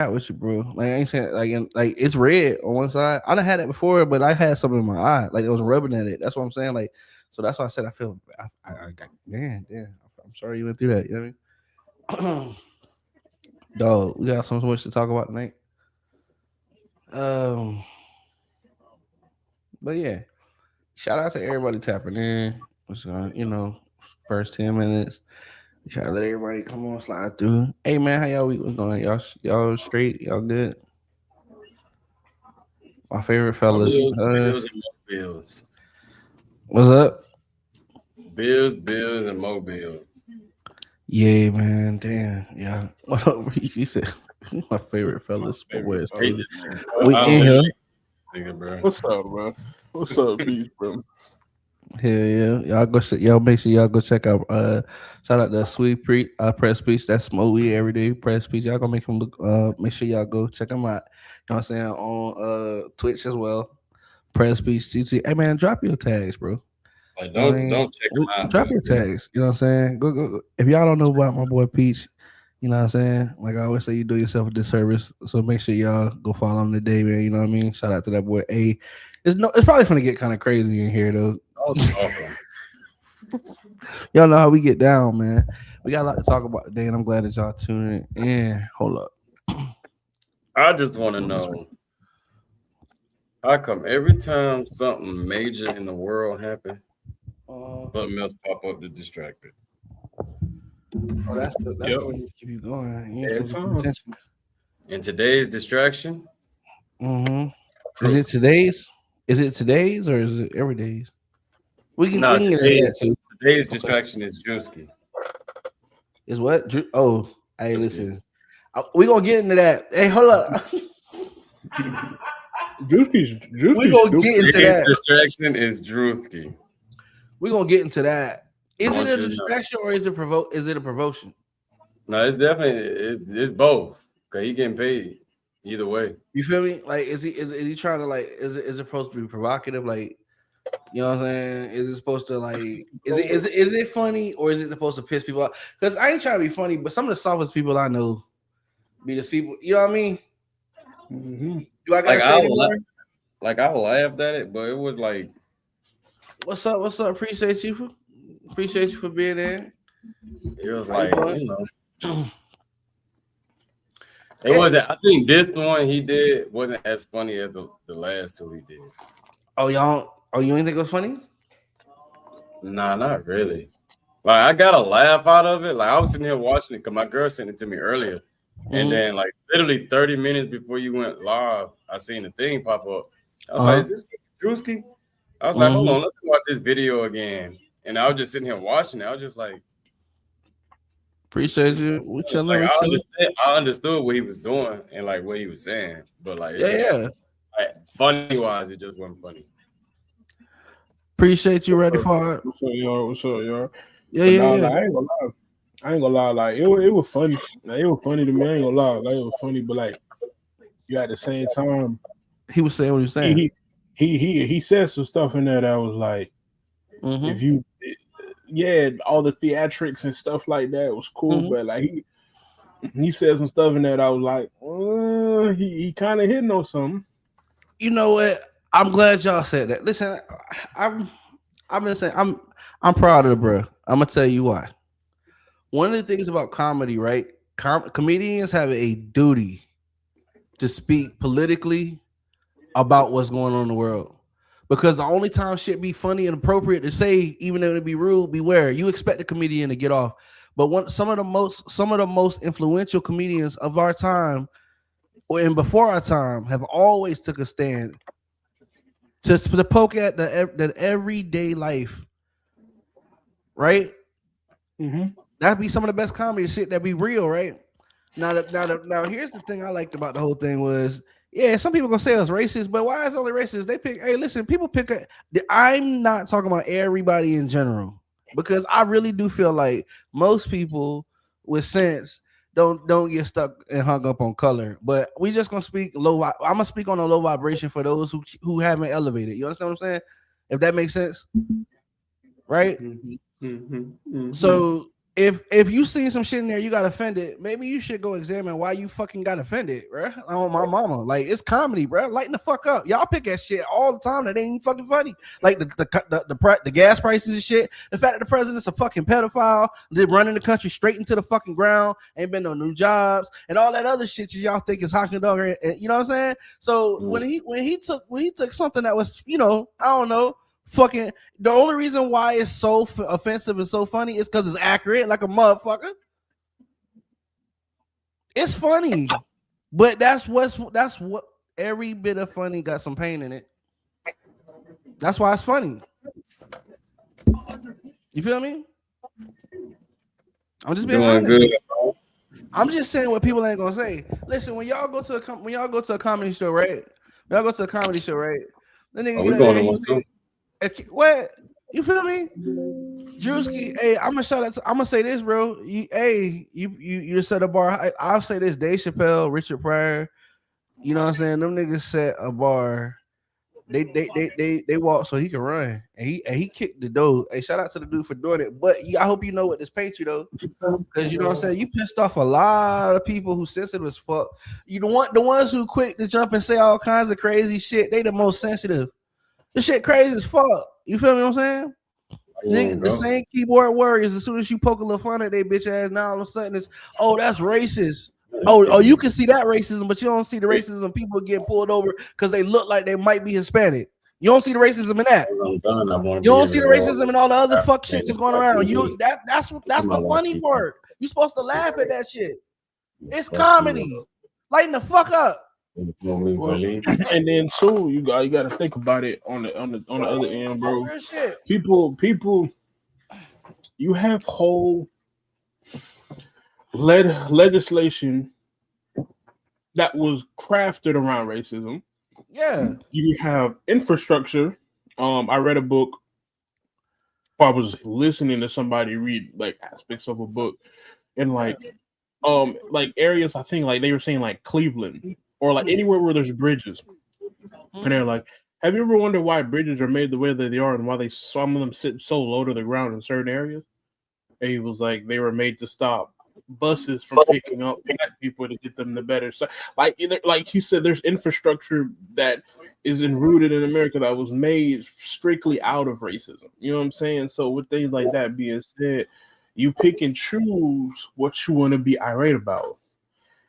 out with you, bro. Like I ain't saying like it's red on one side. I done had that before, but I had something in my eye, like it was rubbing at it. That's what I'm saying. Like, so that's why I said I feel. I got man, damn. I'm sorry you went through that. You know what I mean? Dog, we got so much to talk about tonight. Um, but yeah, shout out to everybody tapping in. What's going, first 10 minutes. Try to let everybody come on, slide through. Hey man, how y'all week was going? Y'all straight? Y'all good? My favorite fellas. Bills, Bills, and more Bills. What's up? Bills, Bills, and more Bills. Yeah, man. Damn. Yeah. What up, Reese? You said my favorite fellas. But Favorite where's Hate fellas. fellas? this nigga, We I in don't here. like this nigga, bro. What's up, bro? What's up, beach, bro? Hell yeah. Y'all make sure y'all go check out shout out to Sweet Press Speech. That's Smo We Everyday Press Speech. Y'all gonna make him look make sure y'all go check him out. You know what I'm saying? On Twitch as well. Press Speech TT. Hey man, drop your tags, bro. Like, You know what I don't mean? check him out, Drop but your tags. You know what I'm saying? Go. If y'all don't know about my boy Peach, you know what I'm saying? Like I always say, you do yourself a disservice. So make sure y'all go follow him today, man. You know what I mean? Shout out to that boy A. It's probably gonna get kind of crazy in here though. don't talk him. Y'all know how we get down, man. We got a lot to talk about today, and I'm glad that y'all tuning in. Hold up. I just want to know how come every time something major in the world happen, Oh, something else pop up to distract it. that's Yep. what needs to keep you going. You ain't Every supposed to pay time. attention. And today's distraction, Is it Drewski. today's? Is it today's or is it every day's? We Nah, can get into that too. today's Okay. distraction is Drewski. Is what? Oh, hey, Drewski. listen. We gonna get into that. Hey, hold up. we Drewski's gonna get stupid. into Today's that. distraction is Drewski. We gonna get into that. I Is it want a you to know. distraction or is it provoke? Is it a promotion? No, it's definitely it's both. Cause he getting paid either way. You feel me? Like, is he trying to like? Is it supposed to be provocative? Like, you know what I'm saying? Is it supposed to like? Is it funny or is it supposed to piss people off? Because I ain't trying to be funny, but some of the softest people I know be just people. You know what I mean? Mm-hmm. Do I Like gotta say I la- anymore? like I laughed at it, but it was like What's up? What's up? Appreciate you for being there. it was How you like doing? it wasn't. I think this one he did wasn't as funny as the last two he did. Oh y'all. Oh, you ain't think it was funny? Nah, not really. Like I got a laugh out of it. Like I was sitting here watching it because my girl sent it to me earlier, and Mm-hmm. then like literally 30 minutes before you went live, I seen the thing pop up. I was like, Uh "Is this Drewski?" I was like, "Hold huh. on, let's watch this video again." And I was just sitting here watching it. I was just like, "This Appreciate shit is you. funny." We chilling. Like We chilling. I understood what he was doing and like what he was saying, but like it Yeah, just yeah. like funny wise, it just wasn't funny. Appreciate you. Ready for it? What's up, y'all? What's up, y'all? Yeah, But yeah, nah, yeah. like, I ain't gonna lie. I ain't gonna lie. Like it was funny. Like it was funny to me. I ain't gonna lie. Like it was funny, but like you at the same time, He was saying what he was he saying. he said some stuff in there that was like, Mm-hmm. if you, yeah, all the theatrics and stuff like that was cool, Mm-hmm. but like he said some stuff in there that I was like, he kind of hitting on something. You know what? I'm glad y'all said that. Listen, I'm I've been saying I'm proud of the bro. I'm gonna tell you why. One of the things about comedy, right? Comedians have a duty to speak politically about what's going on in the world. Because the only time shit be funny and appropriate to say, even though it be rude, beware. You expect a comedian to get off. But some of the most influential comedians of our time or and before our time have always took a stand to poke at the everyday life, right? Mm-hmm. That'd be some of the best comedy shit that be real, right? Now, here's the thing I liked about the whole thing was, yeah, some people gonna say us racist, but why is it only racist? They pick. Hey, listen, people pick. I'm not talking about everybody in general because I really do feel like most people with sense don't get stuck and hung up on color. But we just gonna speak low. I'm gonna speak on a low vibration for those who haven't elevated. You understand what I'm saying? If that makes sense, right? Mm-hmm. Mm-hmm. Mm-hmm. So if you see some shit in there, you got offended. Maybe you should go examine why you fucking got offended, bro. On my mama, like it's comedy, bro. Lighten the fuck up. Y'all pick that shit all the time. That ain't even fucking funny. Like the gas prices and shit. The fact that the president's a fucking pedophile, they're running the country straight into the fucking ground. Ain't been no new jobs and all that other shit y'all think is hawking dog. You know what I'm saying? So when he took something that was, I don't know. Fucking the only reason why it's so offensive and so funny is because it's accurate, like a motherfucker. It's funny, but that's what every bit of funny got some pain in it. That's why it's funny. You feel me? I'm just being honest. Good. I'm just saying what people ain't gonna say. Listen, when y'all go to a comedy show, right? When y'all go to a comedy show, right? The nigga get there and say, what? You feel me? Drewski, hey, I'm gonna say this, bro. You set a bar. I'll say this: Dave Chappelle, Richard Pryor. You know what I'm saying? Them niggas set a bar. They walk so he can run, and he kicked the door. Hey, shout out to the dude for doing it. But I hope you know what this paints you though, because you know what I'm saying. You pissed off a lot of people who sensitive as fuck. You don't want the ones who quick to jump and say all kinds of crazy shit. They the most sensitive. This shit crazy as fuck. You feel me what I'm saying? The same keyboard warriors, as soon as you poke a little fun at they bitch ass, now all of a sudden it's, oh, that's racist. Oh, you can see that racism, but you don't see the racism people get pulled over because they look like they might be Hispanic. You don't see the racism in that. You don't see the racism in all the other fuck shit that's going around. That's the funny part. You're supposed to laugh at that shit. It's comedy. Lighten the fuck up. And then too, you got to think about it on the other end, bro. People, you have whole legislation that was crafted around racism. Yeah, you have infrastructure. I read a book. I was listening to somebody read like aspects of a book, and like areas. I think like they were saying like Cleveland. Or like anywhere where there's bridges. And they're like, have you ever wondered why bridges are made the way that they are and why some of them sit so low to the ground in certain areas? And he was like, they were made to stop buses from picking up black people to get them the better. So like he said, there's infrastructure that is rooted in America that was made strictly out of racism. You know what I'm saying? So with things like that being said, you pick and choose what you want to be irate about.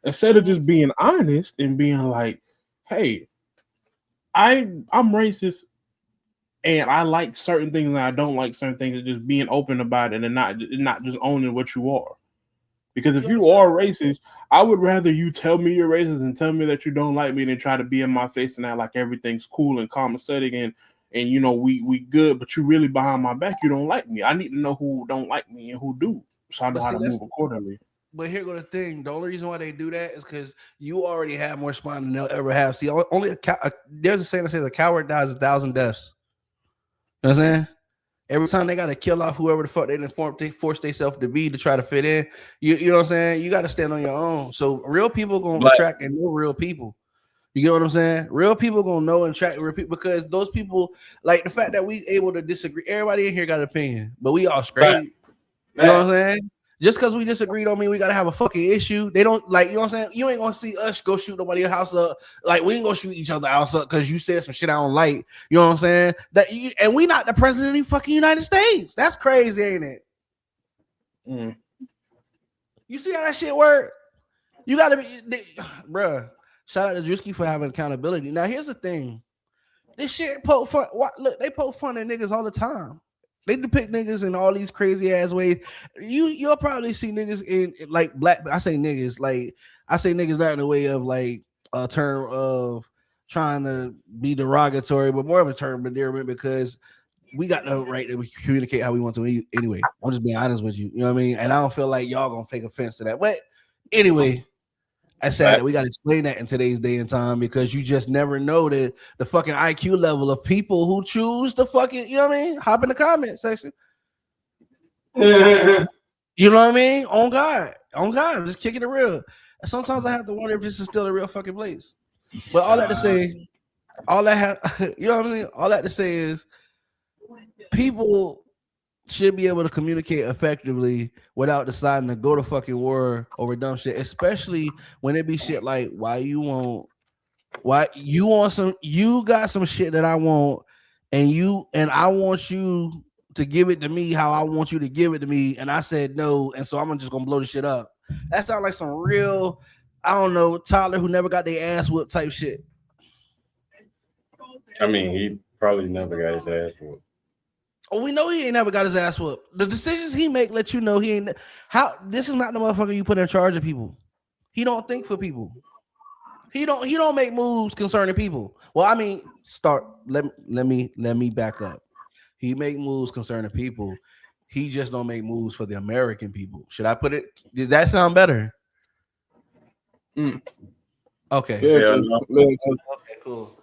Instead of just being honest and being like, hey, I'm racist and I like certain things and I don't like certain things, and just being open about it and not just owning what you are. Because if you are racist, I would rather you tell me you're racist and tell me that you don't like me than try to be in my face and act like everything's cool and copacetic and you know we good, but you really behind my back, you don't like me. I need to know who don't like me and who do, so I know how to move accordingly. But here go the thing. The only reason why they do that is because you already have more spine than they'll ever have. See, there's a saying that says a coward dies 1,000 deaths. You know what I'm saying? Every time they got to kill off whoever the fuck they force themselves to be to try to fit in. You know what I'm saying? You got to stand on your own. So real people going to attract and know real people. You get what I'm saying? Real people going to know and attract real people because those people, like the fact that we able to disagree. Everybody in here got an opinion, but we all straight. You know what I'm saying? Just because we disagree don't mean we gotta have a fucking issue. They don't like, you know what I'm saying? You ain't gonna see us go shoot nobody else's house up. Like we ain't gonna shoot each other house up because you said some shit I don't like. You know what I'm saying? And we not the president of the fucking United States. That's crazy, ain't it? You see how that shit work? You gotta be, bruh. Shout out to Drewski for having accountability. Now here's the thing. This shit poke fun. Look, they poke fun at niggas all the time. They depict niggas in all these crazy ass ways. You'll probably see niggas in like black. I say niggas not in the way of like a term of trying to be derogatory, but more of a term of endearment because we got the right to communicate how we want to anyway. I'm just being honest with you. You know what I mean? And I don't feel like y'all gonna take offense to that. But anyway, I said that we got to explain that in today's day and time because you just never know the fucking IQ level of people who choose to fucking, you know what I mean? Hop in the comment section. You know what I mean? On God, just kicking it real. Sometimes I have to wonder if this is still a real fucking place. But all that to say, you know what I mean? All that to say is people should be able to communicate effectively without deciding to go to fucking war over dumb shit, especially when it be shit like why you want some you got some shit that I want and I want you to give it to me how I want you to give it to me and I said no and so I'm just gonna blow the shit up. That sounds like some real I don't know Tyler who never got their ass whipped type shit. I mean, he probably never got his ass whooped. Oh, we know he ain't never got his ass whooped. The decisions he make let you know he ain't how this is not the motherfucker you put in charge of people. He don't think for people. He don't make moves concerning people. Well, I mean, let me back up. He make moves concerning people. He just don't make moves for the American people. Should I put it? Did that sound better? Okay. Yeah, no. Okay, cool.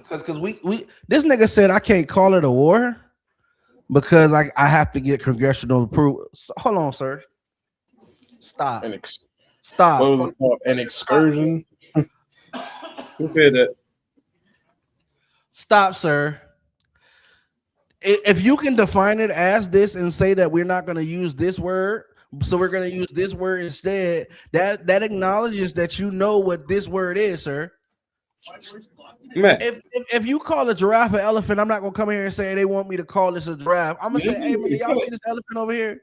Because we this nigga said I can't call it a war because I have to get congressional approval. So, hold on, sir. Stop. Stop. What was it called? An excursion? Who said that? Stop, sir. If you can define it as this and say that we're not going to use this word, so we're going to use this word instead, that acknowledges that you know what this word is, sir. Man. If you call a giraffe an elephant, I'm not gonna come here and say they want me to call this a giraffe. I'm gonna say, hey man, y'all see this elephant over here?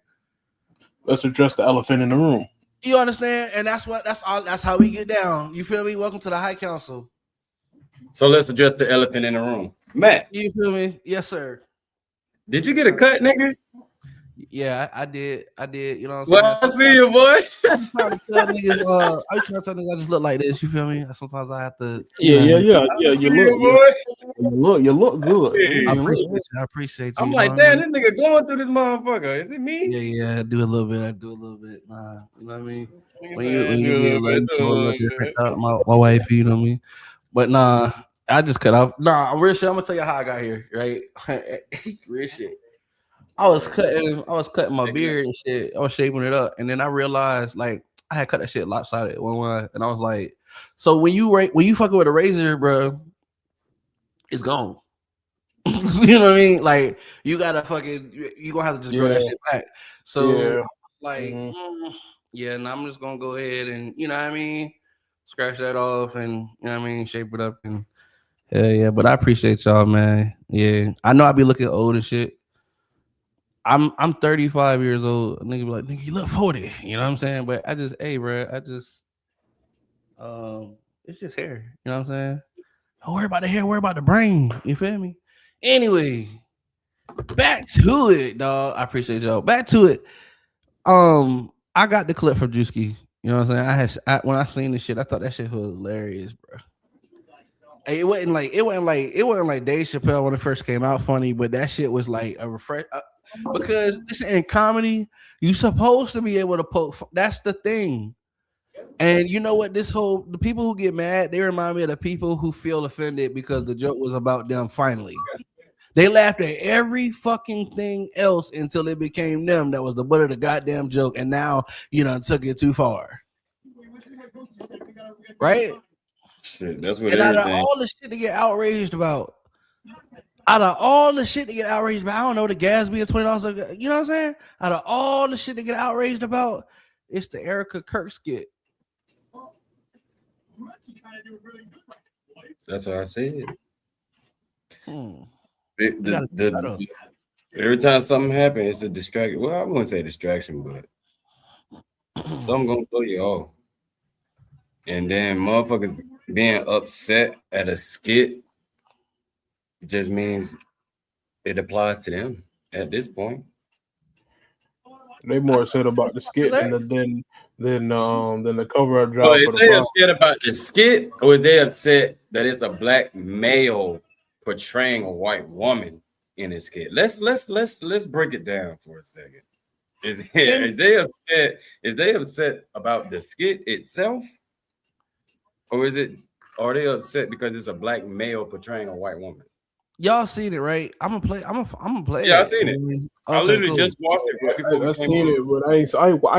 Let's address the elephant in the room. You understand? And that's how we get down. You feel me? Welcome to the High Counsel. So let's address the elephant in the room. Matt, you feel me? Yes, sir. Did you get a cut, nigga? Yeah, I did. You know what I'm saying? Well, I see you, boy. I'm trying to tell niggas, I just look like this. You feel me? Sometimes I have to. Yeah. You look good. I appreciate you. I'm like, damn, this nigga going through this motherfucker. Is it me? Yeah. I do a little bit. Nah, you know what I mean? When you a little different, my wife, you know what I mean? But nah, I just cut off. Nah, real shit. I'm gonna tell you how I got here, right? Real shit. I was cutting my beard and shit. I was shaving it up, and then I realized like I had cut that shit lopsided one, and I was like, so when you fucking with a razor, bro, it's gone. You know what I mean? Like you gotta you gonna have to just grow that shit back. So like, now I'm just gonna go ahead and you know what I mean, scratch that off, and you know what I mean, shape it up, and yeah. But I appreciate y'all, man. Yeah, I know I be looking old and shit. I'm 35 years old. Nigga be like, nigga, you look 40. You know what I'm saying? But bro, it's just hair. You know what I'm saying? Don't worry about the hair, worry about the brain. You feel me? Anyway, back to it, dog. I appreciate y'all. Back to it. I got the clip from Drewski. You know what I'm saying? When I seen this shit, I thought that shit was hilarious, bro. It wasn't like Dave Chappelle when it first came out funny, but that shit was like a refresh. Because in comedy, you supposed to be able to poke. That's the thing. And you know what? The people who get mad, they remind me of the people who feel offended because the joke was about them finally. They laughed at every fucking thing else until it became them that was the butt of the goddamn joke. And now, took it too far. Right? Shit, that's what and everything. Out of all the shit to get outraged about, I don't know, the gas being $20. You know what I'm saying? Out of all the shit to get outraged about, it's the Erica Kirk skit. That's what I said. Every time something happens, it's a distraction. Well, I wouldn't say distraction, but something gonna throw you off. And then motherfuckers being upset at a skit just means it applies to them at this point. They more upset about the skit than the cover up job. So is they upset about the skit, or is they upset that it's a black male portraying a white woman in a skit? Let's break it down for a second. Is they upset about the skit itself, or are they upset because it's a black male portraying a white woman? Y'all seen it, right? I'm gonna play. Yeah, I seen it. I literally just watched it right before I seen it, but I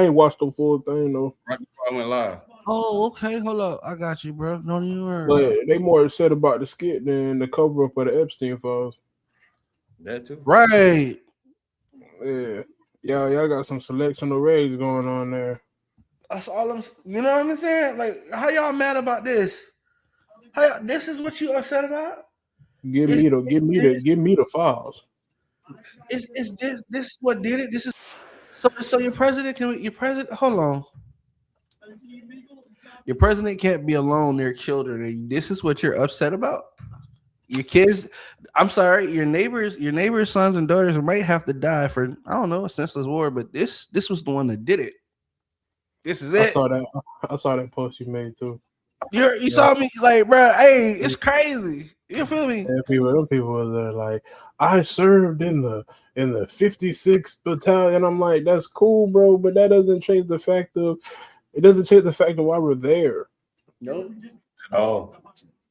ain't watched the full thing though. Right before I went live. Oh, okay. Hold up, I got you, bro. No, you were. But they more upset about the skit than the cover up of the Epstein files. That too. Right. Yeah. Y'all got some selection of rays going on there. That's all I'm. You know what I'm saying? Like, how y'all mad about this? This is what you upset about? Give Is me the this? files. Is this? This is what did it? This is so your president can your president. Hold on. Your president can't be alone near children, and this is what you're upset about. Your kids, I'm sorry, your neighbors' sons and daughters might have to die for I don't know a senseless war, but this was the one that did it. This is I it. saw that. I saw that post you made too. You Yeah. saw me like, bro. Hey, it's crazy. You feel me? And them people was there like, I served in the 56th battalion. I'm like, that's cool, bro, but that doesn't change the fact of why we're there. Nope. Oh,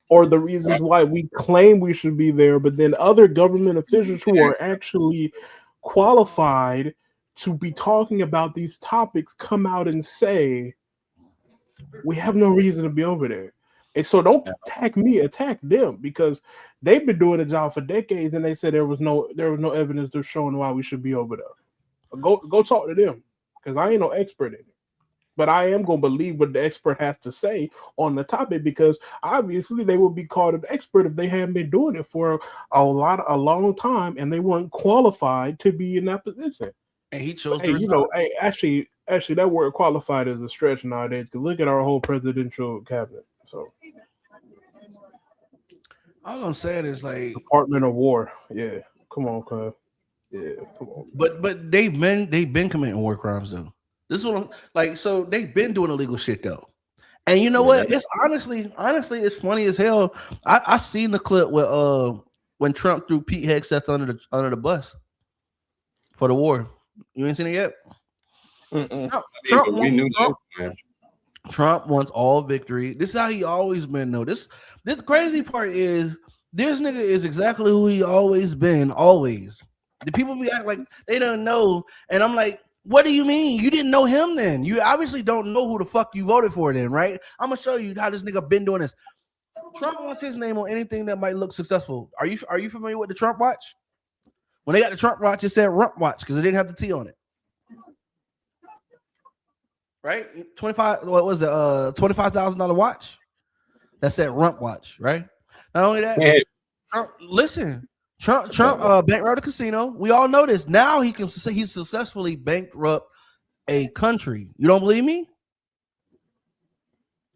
Or the reasons why we claim we should be there, but then other government officials who are actually qualified to be talking about these topics come out and say we have no reason to be over there. And so don't attack me, attack them, because they've been doing the job for decades and they said there was no evidence to showing why we should be over there. Go talk to them, because I ain't no expert in it. But I am going to believe what the expert has to say on the topic, because obviously they would be called an expert if they hadn't been doing it for a long time and they weren't qualified to be in that position. And he chose Hey, to resign. actually, that word qualified is a stretch nowadays. To look at our whole presidential cabinet. So, All I'm saying is like, Department of War. Yeah, come on, cuz. Yeah, come on. but they've been committing war crimes though. This is what I'm like. So they've been doing illegal shit though. And you know what? It's honestly, it's funny as hell. I seen the clip with when Trump threw Pete Hegseth under the bus for the war. You ain't seen it yet? we knew that, man. Trump wants all victory. This is how he always been though. This crazy part is this nigga is exactly who he always been, always. The people be act like they don't know, and I'm like, what do you mean? You didn't know him then? You obviously don't know who the fuck you voted for then, right? I'm gonna show you how this nigga been doing this. Trump wants his name on anything that might look successful. Are you familiar with the Trump watch? When they got the Trump watch, it said Rump watch because it didn't have the T on it. Right? 25, what was it? $25,000 watch. That said Rump watch, right? Not only that, Yeah. Trump bankrupted a casino. We all know this. Now he successfully bankrupt a country. You don't believe me?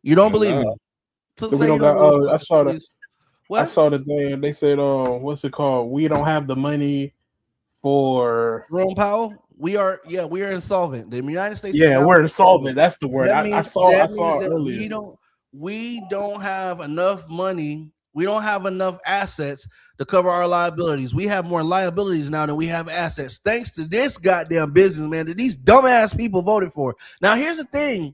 You don't believe me? So we don't got, I saw the thing. They said, what's it called? We don't have the money for Jerome Powell. We are insolvent. The United States. Yeah, we're insolvent. That's the word. I saw earlier. We don't have enough money. We don't have enough assets to cover our liabilities. We have more liabilities now than we have assets, thanks to this goddamn business, man, that these dumbass people voted for. Now, here's the thing.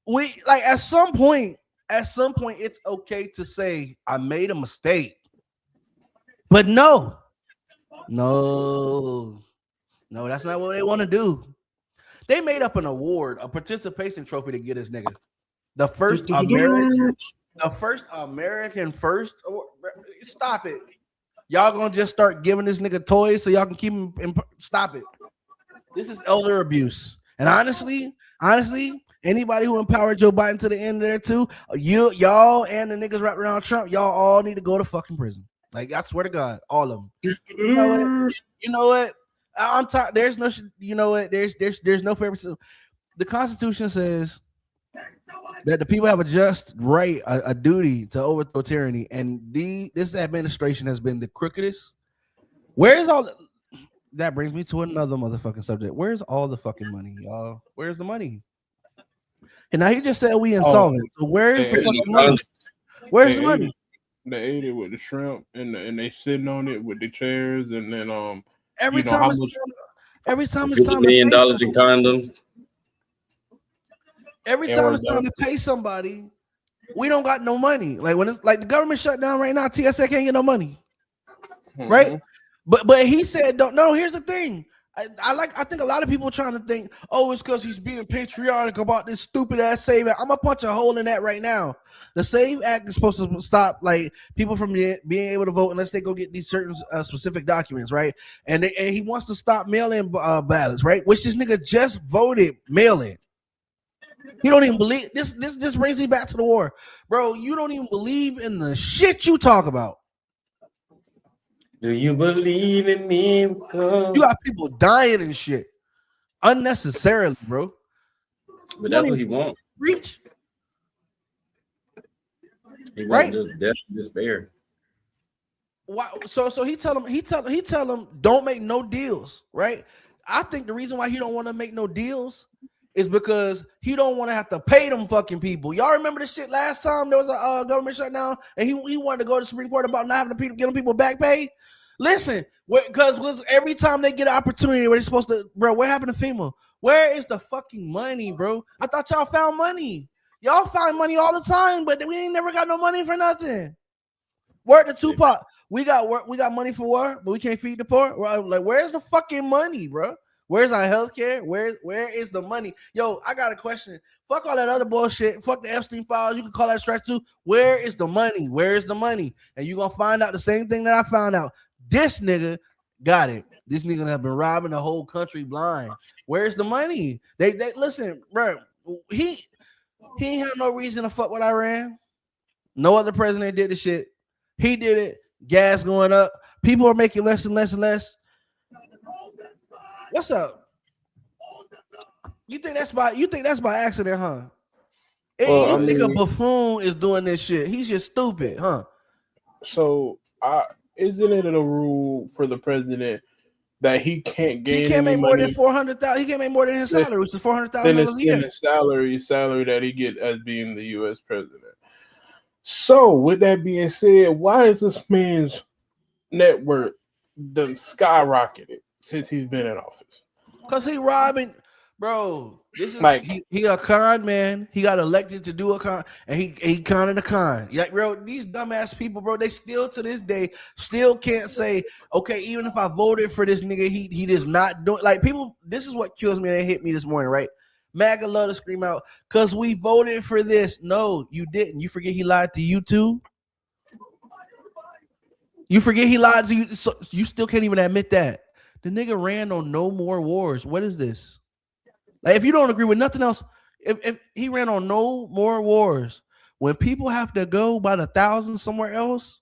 We like at some point, it's okay to say I made a mistake. But no, that's not what they want to do. They made up an award, a participation trophy to get this nigga. The first American first. Stop it. Y'all gonna just start giving this nigga toys so y'all can keep him. Stop it. This is elder abuse. And honestly, anybody who empowered Joe Biden to the end there too, y'all and the niggas right around Trump, y'all all need to go to fucking prison. Like I swear to God, all of them. You know what? I'm tired. There's no. You know what? There's no favoritism. The Constitution says that the people have a just right, a duty to overthrow tyranny, and this administration has been the crookedest. Where's all? That brings me to another motherfucking subject. Where's all the fucking money, y'all? Where's the money? And now he just said we insolvent. So where's the fucking money? Where's the money? They ate it with the shrimp and they sitting on it with the chairs, and then every time it's time $50 million in condoms. Every time it's time to pay somebody, we don't got no money. Like when it's like the government shut down right now, TSA can't get no money, right? But he said, "Don't." No, here's the thing. I think a lot of people are trying to think, oh, it's because he's being patriotic about this stupid ass SAVE Act. I'm gonna punch a hole in that right now. The SAVE Act is supposed to stop like people from being able to vote unless they go get these certain specific documents, right? And he wants to stop mail-in ballots, right? Which this nigga just voted mail-in. You don't even believe this. This brings me back to the war, bro. You don't even believe in the shit you talk about. Do you believe in miracles? You got people dying and shit unnecessarily, bro. But that's what he wants. Reach. He wants just death and despair. Why? So he tell him don't make no deals, right? I think the reason why he don't want to make no deals is because he don't want to have to pay them fucking people. Y'all remember this shit last time there was a government shutdown and he wanted to go to the Supreme Court about not having to get them people back pay? Listen, because every time they get an opportunity where they're supposed to, bro, what happened to FEMA? Where is the fucking money, bro? I thought y'all found money. Y'all find money all the time, but we ain't never got no money for nothing. Word to Tupac. We got money for war, but we can't feed the poor. Like, where's the fucking money, bro? Where's our healthcare? Where is the money? Yo, I got a question. Fuck all that other bullshit. Fuck the Epstein files. You can call that strike too. Where is the money? Where is the money? And you're gonna find out the same thing that I found out. This nigga got it. This nigga have been robbing the whole country blind. Where's the money? They listen, bro. He ain't have no reason to fuck with Iran. No other president did the shit. He did it. Gas going up. People are making less and less and less. What's up? You think that's by accident, huh? You think a buffoon is doing this shit? He's just stupid, huh? So, isn't it a rule for the president that he can't gain? He can't make more than $400,000. He can't make more than his salary, which is $400,000 a year. His salary that he get as being the U.S. president. So, with that being said, why is this man's net worth done skyrocketed since he's been in office? Because he robbing, bro. This is like he a con man. He got elected to do a con, and he conning the con. Like, bro, these dumbass people, bro, they still to this day still can't say, okay, even if I voted for this nigga, he does not do it. Like, people, this is what kills me. They hit me this morning, right? MAGA love to scream out, because we voted for this. No, you didn't. You forget he lied to you too? You forget he lied to you? So you still can't even admit that. The nigga ran on no more wars. What is this? Like, if you don't agree with nothing else, if he ran on no more wars, when people have to go by the thousands somewhere else,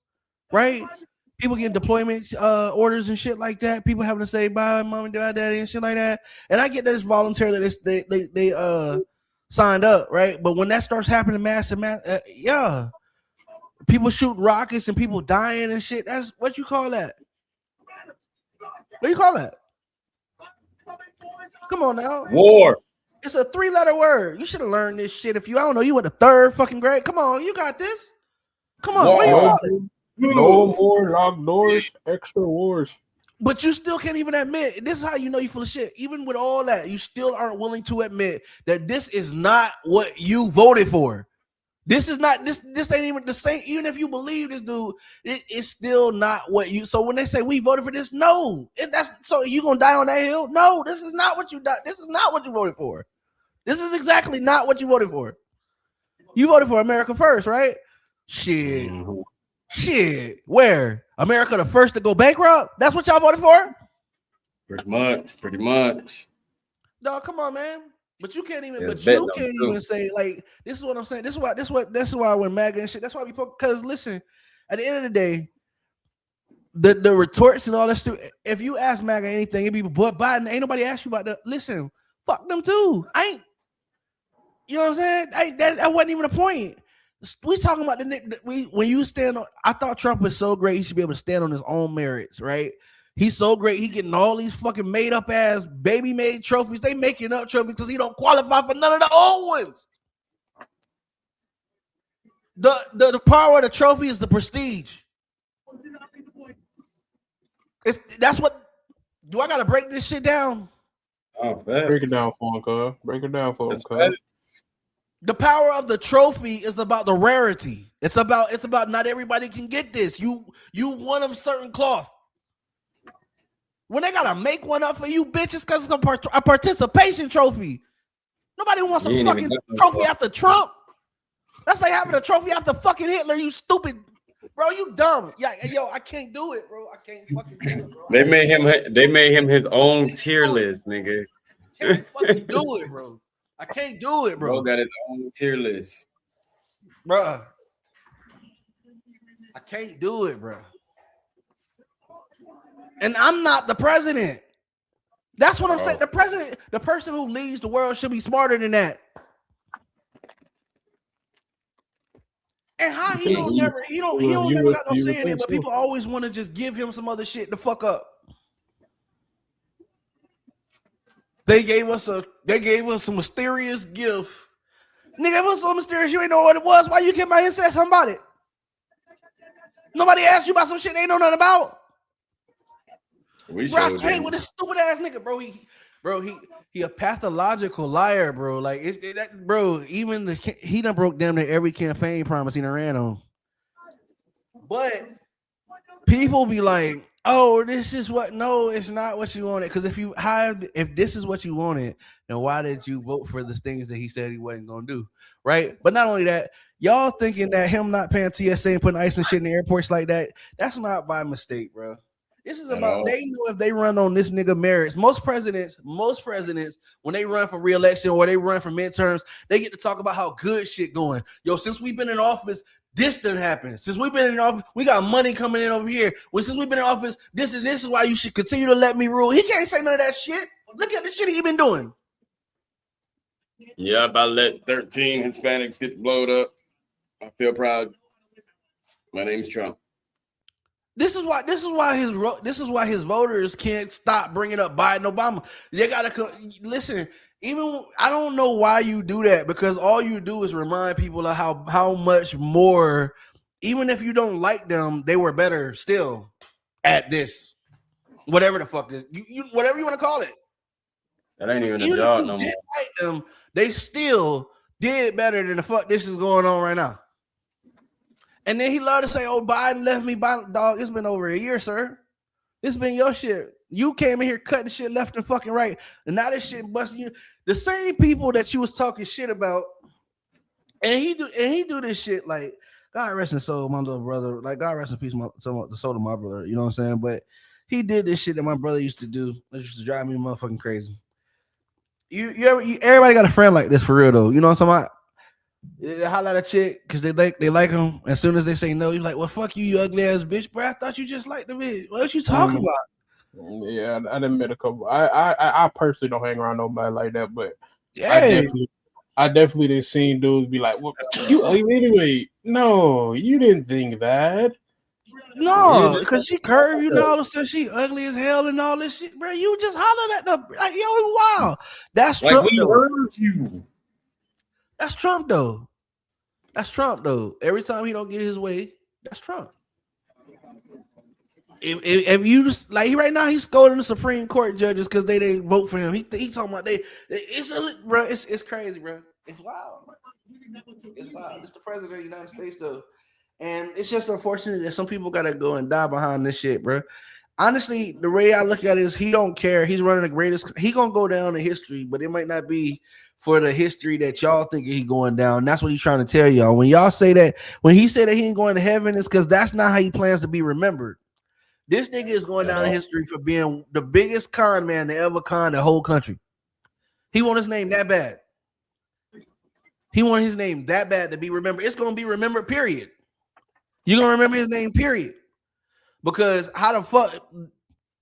right? People get deployment orders and shit like that. People having to say bye, mom and daddy and shit like that. And I get that it's voluntary that they signed up, right? But when that starts happening, mass, yeah, people shoot rockets and people dying and shit. That's what you call that. What do you call that? Come on now. War. It's a 3-letter word. You should have learned this shit. If you, I don't know, you went to 3rd fucking grade. Come on, you got this. Come on, War. What do you call it? No more locked doors, extra wars. But you still can't even admit. This is how you know you full of shit. Even with all that, you still aren't willing to admit that this is not what you voted for. This is not this ain't even the same. Even if you believe this dude, it's still not what you. So when they say we voted for this, no, that's so you gonna die on that hill. No, this is not what you died. This is not what you voted for. This is exactly not what you voted for. You voted for America first, right? Shit. Mm-hmm. Shit. Where? America the first to go bankrupt? That's what y'all voted for? Pretty much. Dog, come on, man. But you can't even. But you can't even say, like, this is what I'm saying. This is why when MAGA and shit. That's why we put. Because listen, at the end of the day, the retorts and all that stuff. If you ask MAGA anything, it'd be but Biden. Ain't nobody asked you about that. Listen, fuck them too. I ain't. You know what I'm saying? That wasn't even a point. We talking about when you stand on. I thought Trump was so great. He should be able to stand on his own merits, right? He's so great. He getting all these fucking made up ass baby made trophies. They making up trophies because he don't qualify for none of the old ones. The power of the trophy is the prestige. That's what. Do I gotta break this shit down? Oh, break it down for him, cuz. Break it down for him, cuz. The power of the trophy is about the rarity. It's about not everybody can get this. You one of certain cloth. When they gotta make one up for you bitches because it's a participation trophy. Nobody wants a fucking trophy after Trump. That's like having a trophy after fucking Hitler, you stupid. Bro, you dumb. Yeah, yo, I can't do it, bro. I can't fucking do it, bro. They made him his own tier list, nigga. I can't fucking do it, bro. I can't do it, bro. Bro got his own tier list. Bro. I can't do it, bro. And I'm not the president. That's what I'm saying. The president, the person who leads the world should be smarter than that. And how he don't never got no say in it, but people always want to just give him some other shit to fuck up. They gave us a mysterious gift. Nigga, it was so mysterious you ain't know what it was. Why you came out here and said something about it? Nobody asked you about some shit they ain't know nothing about. Bro, I can't with this stupid ass nigga, bro. He a pathological liar, bro. Like bro. Even he done broke down to every campaign promise he done ran on. But people be like, "Oh, this is what." No, it's not what you wanted. Because if this is what you wanted, then why did you vote for the things that he said he wasn't gonna do? Right. But not only that, y'all thinking that him not paying TSA and putting ice and shit in the airports like that, that's not by mistake, bro. This is about they know if they run on this nigga merits. Most presidents, when they run for re-election or they run for midterms, they get to talk about how good shit going. Yo, since we've been in office, this didn't happen. Since we've been in office, we got money coming in over here. Since we've been in office, this is why you should continue to let me rule. He can't say none of that shit. Look at the shit he been doing. Yeah, about let 13 Hispanics get blowed up. I feel proud. My name's Trump. This is why his voters can't stop bringing up Biden, Obama. They gotta listen. Even I don't know why you do that, because all you do is remind people of how much more, even if you don't like them, they were better still at this. Whatever the fuck this, you whatever you want to call it. That ain't even a job no more. Like them, they still did better than the fuck this is going on right now. And then he loved to say, "Oh, Biden left me, dog. It's been over a year, sir. It's been your shit. You came in here cutting shit left and fucking right, and now this shit busting you. The same people that you was talking shit about, and he do this shit like, God rest his soul, my little brother. Like, God rest in peace, the soul of my brother. You know what I'm saying? But he did this shit that my brother used to do. That used to drive me motherfucking crazy. Everybody got a friend like this for real though. You know what I'm talking about? They holler at a chick because they like him. As soon as they say no, you're like, "Well, fuck you ugly ass bitch, bro. I thought you just liked the bitch. What you talking about?" Yeah, I done met a couple. I personally don't hang around nobody like that, but yeah, I definitely didn't seen dudes be like, "Well, you anyway." No, you didn't think that. No, because she curved you now, so she ugly as hell and all this shit, bro. You just hollered at the like, yo, wow. That's like Trump. We heard you. That's Trump though. That's Trump though. Every time he don't get his way, that's Trump. If you just like right now, he's scolding the Supreme Court judges because they didn't vote for him. He talking about it's crazy, bro. It's wild. It's wild. It's the president of the United States though, and it's just unfortunate that some people gotta go and die behind this shit, bro. Honestly, the way I look at it is he don't care. He's running the greatest. He gonna go down in history, but it might not be for the history that y'all think he going down. That's what he's trying to tell y'all. When y'all say that, when he said that he ain't going to heaven, it's because that's not how he plans to be remembered. This nigga is going down in history for being the biggest con man to ever con the whole country. He want his name that bad. He want his name that bad to be remembered. It's going to be remembered, period. You're going to remember his name, period. Because how the fuck,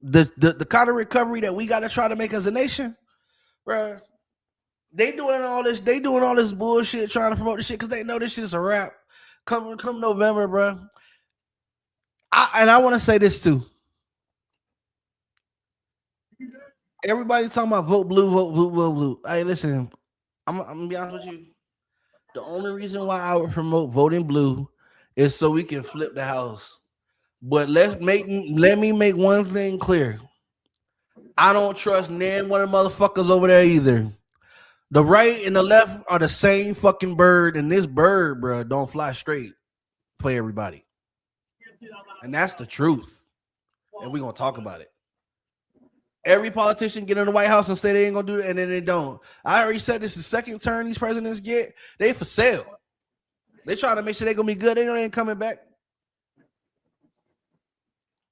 the kind of recovery that we got to try to make as a nation, bro, They doing all this bullshit, trying to promote this shit because they know this shit is a wrap. Come November, bro. I want to say this too. Everybody talking about vote blue, vote blue, vote blue. Hey, listen, I'm gonna be honest with you. The only reason why I would promote voting blue is so we can flip the house. But let me make one thing clear. I don't trust none one of the motherfuckers over there either. The right and the left are the same fucking bird, and this bird, bro, don't fly straight for everybody. And that's the truth. And we're going to talk about it. Every politician get in the White House and say they ain't gonna do it, and then they don't. I already said this: the second turn these presidents get, they for sale. They trying to make sure they gonna be good. They know they ain't coming back.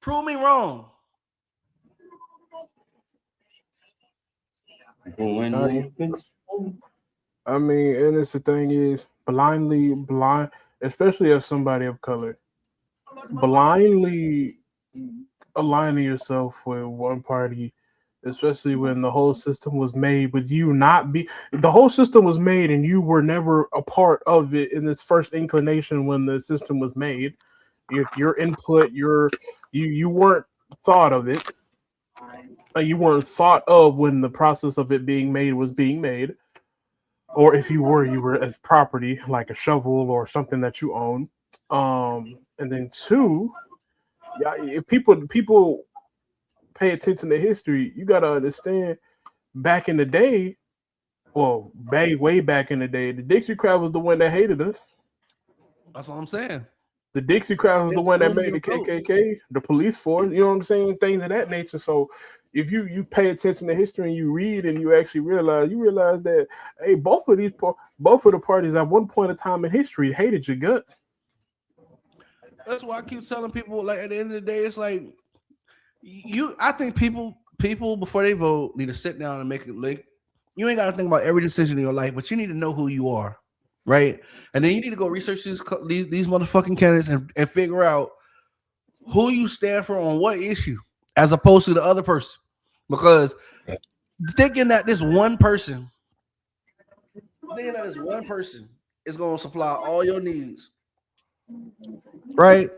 Prove me wrong. I mean, and it's the thing is blind, especially as somebody of color, blindly aligning yourself with one party, especially when the whole system was made with you not be the whole system was made and you were never a part of it in its first inclination when the system was made. If your input, you weren't thought of it. You weren't thought of when the process of it being made was being made. Or if you were as property, like a shovel or something that you own. And then two, yeah, if people pay attention to history, you gotta understand back in the day, well, way back in the day, the Dixie crowd was the one that hated us. That's what I'm saying. The Dixie crowd was the one that made the KKK, the police force. You know what I'm saying? Things of that nature. So if you pay attention to history and you read and you actually realize that hey, both of the parties at one point in time in history hated your guts. That's why I keep telling people, like, at the end of the day, it's like I think people before they vote need to sit down and make it. Like, you ain't got to think about every decision in your life, but you need to know who you are, right? And then you need to go research these motherfucking candidates and figure out who you stand for on what issue, as opposed to the other person. Because thinking that this one person is going to supply all your needs, right?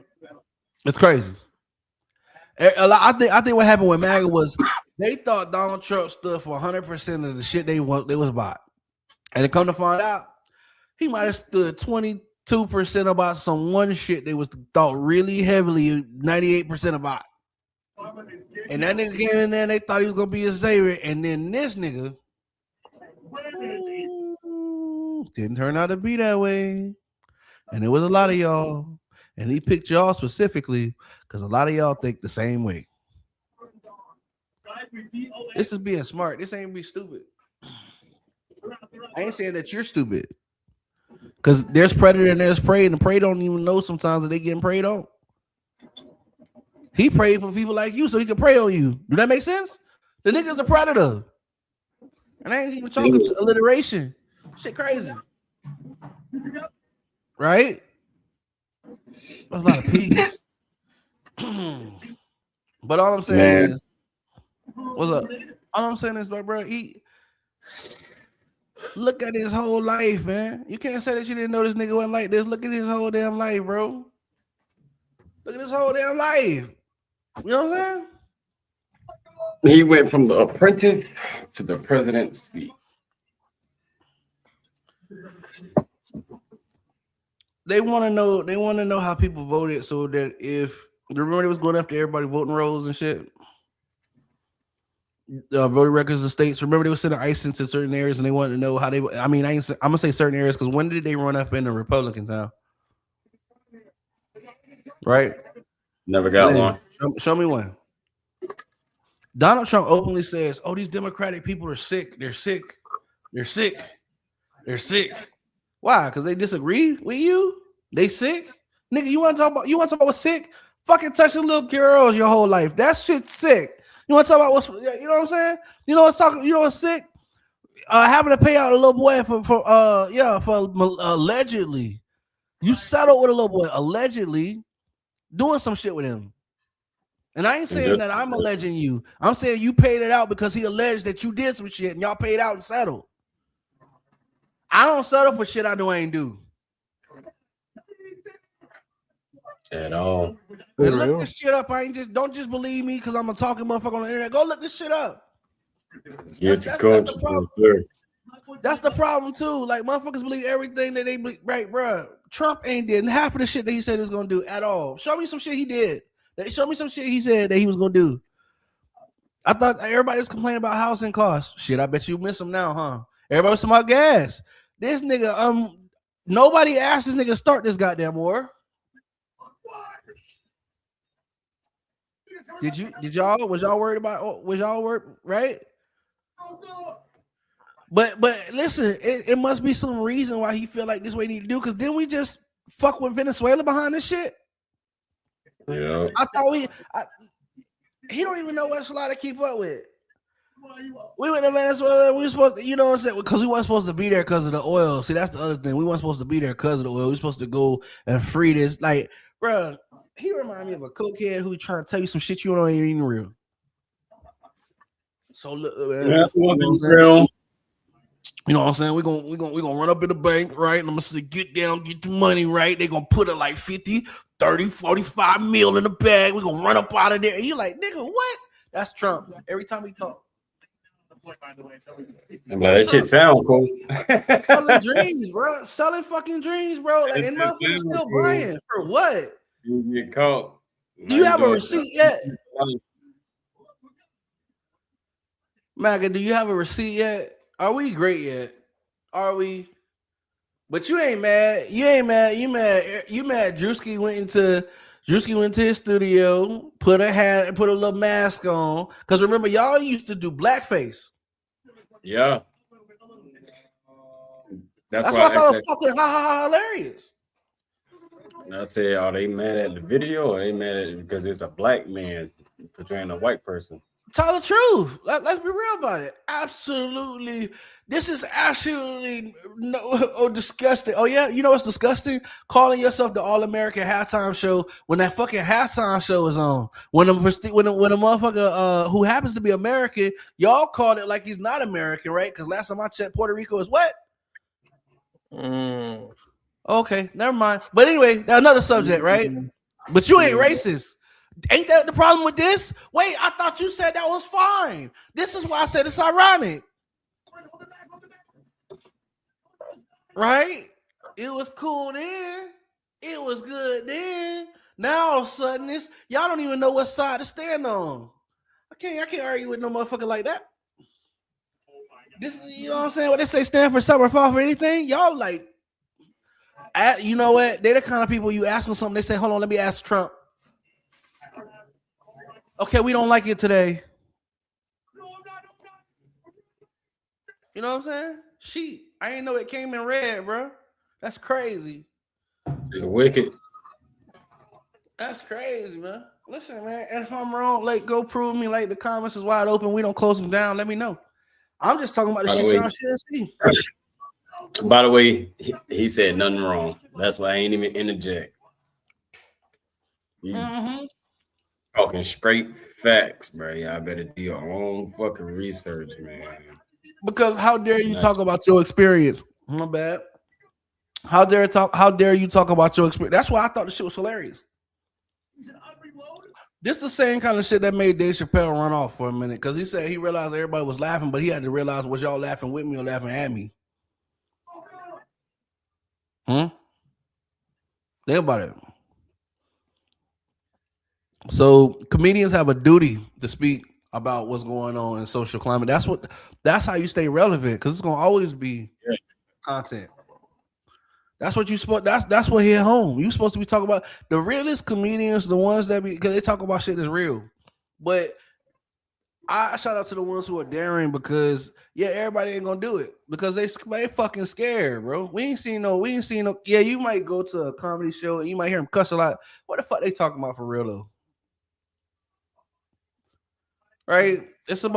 It's crazy. I think what happened with MAGA was they thought Donald Trump stood for 100% of the shit they was about, and they come to find out he might have stood 22% about some one shit they was thought really heavily 98% about. And that nigga came in there and they thought he was gonna be a savior, and then this nigga didn't turn out to be that way. And it was a lot of y'all, and he picked y'all specifically because a lot of y'all think the same way. This is being smart. This ain't be stupid. I ain't saying that you're stupid, because there's predator and there's prey, and the prey don't even know sometimes that they getting preyed on. He prayed for people like you so he could prey on you. Do that make sense? The nigga's a predator. And I ain't even talking alliteration. Shit crazy. Right? That's a lot of peace. But all I'm saying is, what's up? All I'm saying is, bro, look at his whole life, man. You can't say that you didn't know this nigga wasn't like this. Look at his whole damn life, bro. Look at his whole damn life. You know what I'm saying? He went from the apprentice to the presidency. They want to know. They want to know how people voted, so that if remember they was going after everybody voting rolls and shit, voting records of states. Remember they were sending ICE into certain areas, and they wanted to know how they. I mean, I'm gonna say certain areas because when did they run up in the Republican town? Right. Never got one. Show me one. Donald Trump openly says, "Oh, these Democratic people are sick. They're sick. They're sick. They're sick." Why? Because they disagree with you? They sick? Nigga, you want to talk about what's sick? Fucking touching little girls your whole life. That shit's sick. You want to talk about what's, you know what I'm saying? You know what's sick? Having to pay out a little boy for allegedly. You settled with a little boy allegedly doing some shit with him. And I ain't saying that I'm alleging you. I'm saying you paid it out because he alleged that you did some shit and y'all paid out and settled. I don't settle for shit I know I ain't do. At all. And look this shit up. Don't just believe me because I'm a talking motherfucker on the internet. Go look this shit up. That's the problem. That's the problem too. Like, motherfuckers believe everything that they believe. Right, bro. Trump ain't did half of the shit that he said he was gonna do at all. Show me some shit he did. Show me some shit he said that he was gonna do. I thought everybody was complaining about housing costs. Shit, I bet you miss them now, huh? Everybody was talking about gas. This nigga, nobody asked this nigga to start this goddamn war. Did y'all was y'all worried about was y'all worried right? But listen, it must be some reason why he feel like this way he need to do. Because then we just fuck with Venezuela behind this shit. Yeah. I thought he don't even know what Slaughter keep up with. We went to Venezuela. We were supposed to, you know what I'm saying? Because we weren't supposed to be there because of the oil. See, that's the other thing. We weren't supposed to be there because of the oil. We were supposed to go and free this. Like, bro, he remind me of a cokehead who trying to tell you some shit you don't even real. So look, man, That's one real. you know what I'm saying? We're gonna run up in the bank, right? And I'm gonna say, get down, get the money, right? They're gonna put it like 50, 30, 45 mil in the bag. We're gonna run up out of there. And you like, nigga, what? That's Trump. Every time he talk. I'm like, that shit sound cool. Selling dreams, bro. Selling fucking dreams, bro. Like, and motherfuckers still cool. buying. For what? You get caught. Do you have a receipt yet? Maga, do you have a receipt yet? Are we great yet? Are we? But you ain't mad. You ain't mad. You mad. You mad. Drewski went into his studio, put a hat, and put a little mask on. Because remember, y'all used to do blackface. Yeah. That's why I thought it was fucking hilarious. And I said, are they mad at the video or are they mad at it because it's a black man portraying a white person? Tell the truth. Let's be real about it. Absolutely. This is absolutely disgusting. Oh, yeah. You know what's disgusting? Calling yourself the All-American halftime show when that fucking halftime show is on. When a motherfucker who happens to be American, y'all called it like he's not American, right? Because last time I checked, Puerto Rico is what? Okay, never mind. But anyway, that's another subject, right? But you ain't racist. Ain't that the problem with this? Wait, I thought you said that was fine. This is why I said it's ironic. Right? It was cool then. It was good then. Now all of a sudden y'all don't even know what side to stand on. I can't argue with no motherfucker like that. This, you know what I'm saying? What they say, stand for something or fall for anything. Y'all like, you know what? They're the kind of people you ask them something, they say, hold on, let me ask Trump. Okay, we don't like it today. You know what I'm saying? Sheet. I ain't know it came in red, bro. That's crazy. You're wicked. That's crazy, man. Listen, man, and if I'm wrong, like, go prove me. Like, the comments is wide open. We don't close them down. Let me know. I'm just talking about the shit y'all should see. By the way, he said nothing wrong. That's why I ain't even interject. Talking straight facts, bro. Y'all better do your own fucking research, man. Because how dare you talk about your experience? My bad. How dare you talk about your experience? That's why I thought the shit was hilarious. This is the same kind of shit that made Dave Chappelle run off for a minute because he said he realized everybody was laughing, but he had to realize, was y'all laughing with me or laughing at me? Think about it. So comedians have a duty to speak about what's going on in social climate. That's how you stay relevant, because it's gonna always be content. That's what you supposed. That's what hit home. You supposed to be talking about the realest comedians, the ones that because they talk about shit that's real. But I shout out to the ones who are daring, because everybody ain't gonna do it because they fucking scared, bro. We ain't seen no. Yeah, you might go to a comedy show and you might hear them cuss a lot. What the fuck they talking about for real though? Right? It's a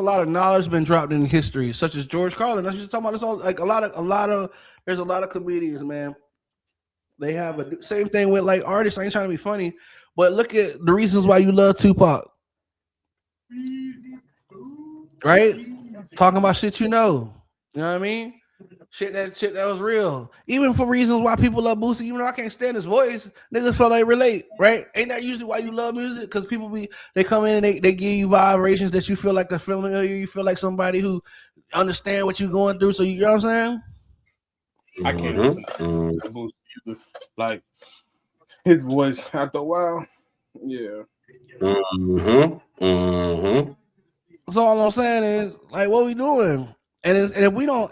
lot of knowledge been dropped in history, such as George Carlin. That's what you're talking about. It's all like there's a lot of comedians, man. They have a same thing with like artists. I ain't trying to be funny, but look at the reasons why you love Tupac. Right? Talking about shit you know. You know what I mean? Shit that was real. Even for reasons why people love Boosie, even though I can't stand his voice, niggas feel like relate, right? Ain't that usually why you love music? Because people they come in and they give you vibrations that you feel like are familiar. You feel like somebody who understand what you're going through. So you know what I'm saying? I can't listen to Boosie either. Like his voice after a while. Yeah. So all I'm saying is, like, what we doing? And if we don't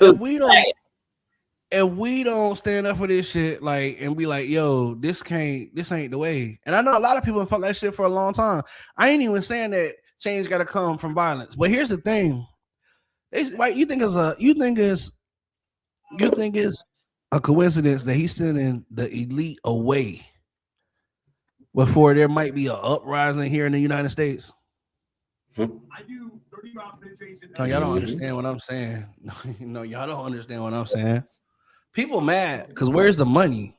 if we don't stand up for this shit, like, and be like, yo, this ain't the way. And I know a lot of people have felt that shit for a long time. I ain't even saying that change got to come from violence. But here's the thing: like, you think it's a coincidence that he's sending the elite away before there might be an uprising here in the United States? No, y'all don't understand what I'm saying. No, y'all don't understand what I'm saying. People mad because where's the money?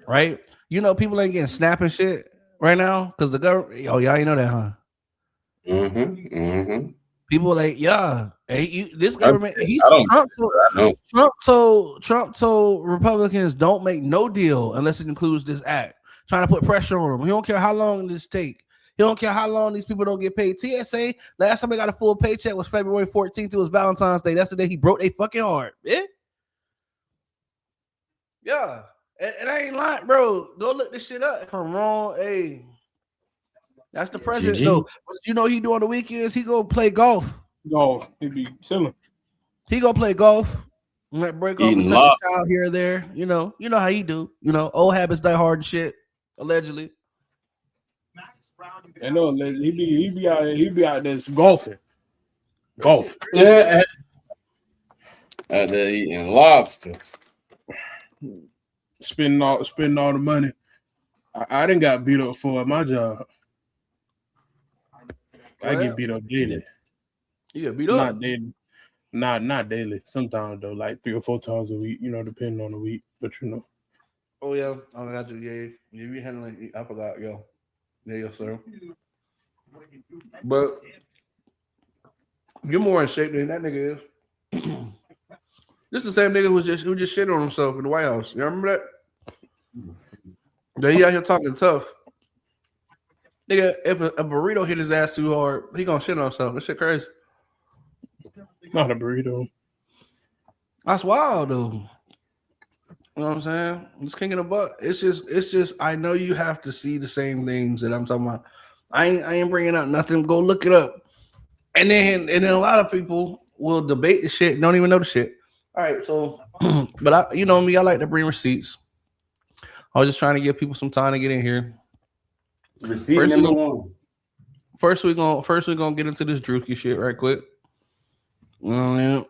Right? You know, people ain't getting snapping shit right now because the government. Oh, y'all ain't know that, huh? People like, yeah, hey, this government. Trump told Republicans don't make no deal unless it includes this act. Trying to put pressure on them. He don't care how long this take. He don't care how long these people don't get paid. TSA, last time they got a full paycheck was February 14th. It was Valentine's Day. That's the day he broke their fucking heart. Yeah. And I ain't lying, bro. Go look this shit up if I'm wrong. Hey, that's the president, though. But you know he do on the weekends? He go play golf. He be chilling. He go play golf. Might break off and touch a child here or there. You know how he do. You know, old habits die hard and shit. Allegedly. I know he be out there golfing. Golf. Yeah. Out there eating lobster. Spending all the money. I didn't got beat up for my job. I get beat up daily. You get beat up? Not daily. Not daily. Sometimes though, like 3 or 4 times a week, depending on the week. But Oh yeah, I got you. Yeah, you handling. I forgot, yo. Yeah, yes, sir. But you're more in shape than that nigga is. This is the same nigga who just shit on himself in the White House. You remember that? Yeah, he out here talking tough. Nigga, if a burrito hit his ass too hard, he gonna shit on himself. That shit crazy. Not a burrito. That's wild though. You know what I'm saying? It's king of the butt. It's just. I know you have to see the same things that I'm talking about. I ain't bringing up nothing. Go look it up. And then a lot of people will debate the shit. Don't even know the shit. All right, so, but you know me. I like to bring receipts. I was just trying to give people some time to get in here. Receipt number one. First we gonna get into this Drookie shit right quick. And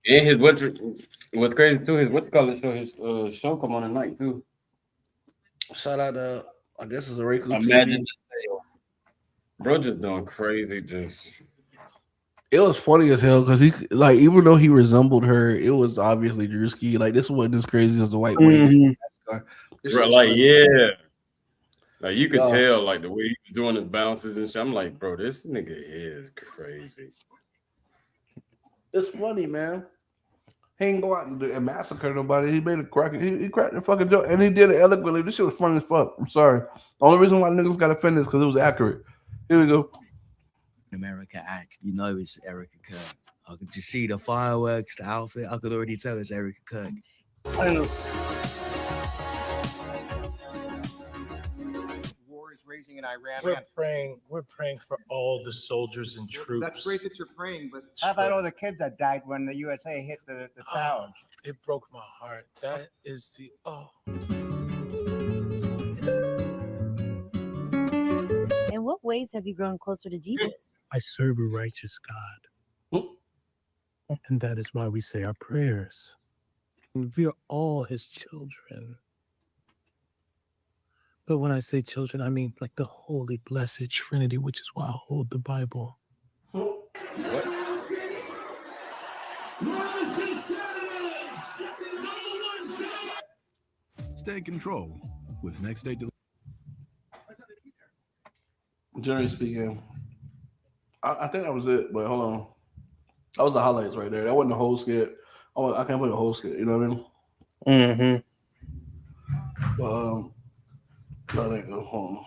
his what's crazy too? His show? His show come on at night too. Shout out to I guess it's a Reku Imagine TV. Bro, just doing crazy. It was funny as hell because he like even though he resembled her, it was obviously Drewski. Like this wasn't as crazy as the white boy. Bro, like yeah. Like you could tell, like the way he was doing his bounces and shit. I'm like, bro, this nigga is crazy. It's funny, man. He ain't go out and massacre nobody. He made a crack. He cracked the fucking joke, and he did it eloquently. This shit was funny as fuck. I'm sorry. The only reason why niggas got offended is because it was accurate. Here we go. America act, it's Erica Kirk. I could just see the fireworks, the outfit. I could already tell it's Erica Kirk. I know. Raging in Iran. We're praying for all the soldiers and troops. That's great that you're praying, but how about all the kids that died when the USA hit the towers? It broke my heart. That is the In what ways have you grown closer to Jesus? I serve a righteous God. And that is why we say our prayers. We are all his children. But when I say children, I mean like the holy, blessed Trinity, which is why I hold the Bible. Stay in control with next day. Generally speaking, I think that was it. But hold on, that was the highlights right there. That wasn't the whole skit. Oh, I can't put the whole skit. You know what I mean? Mm-hmm. Let it go home.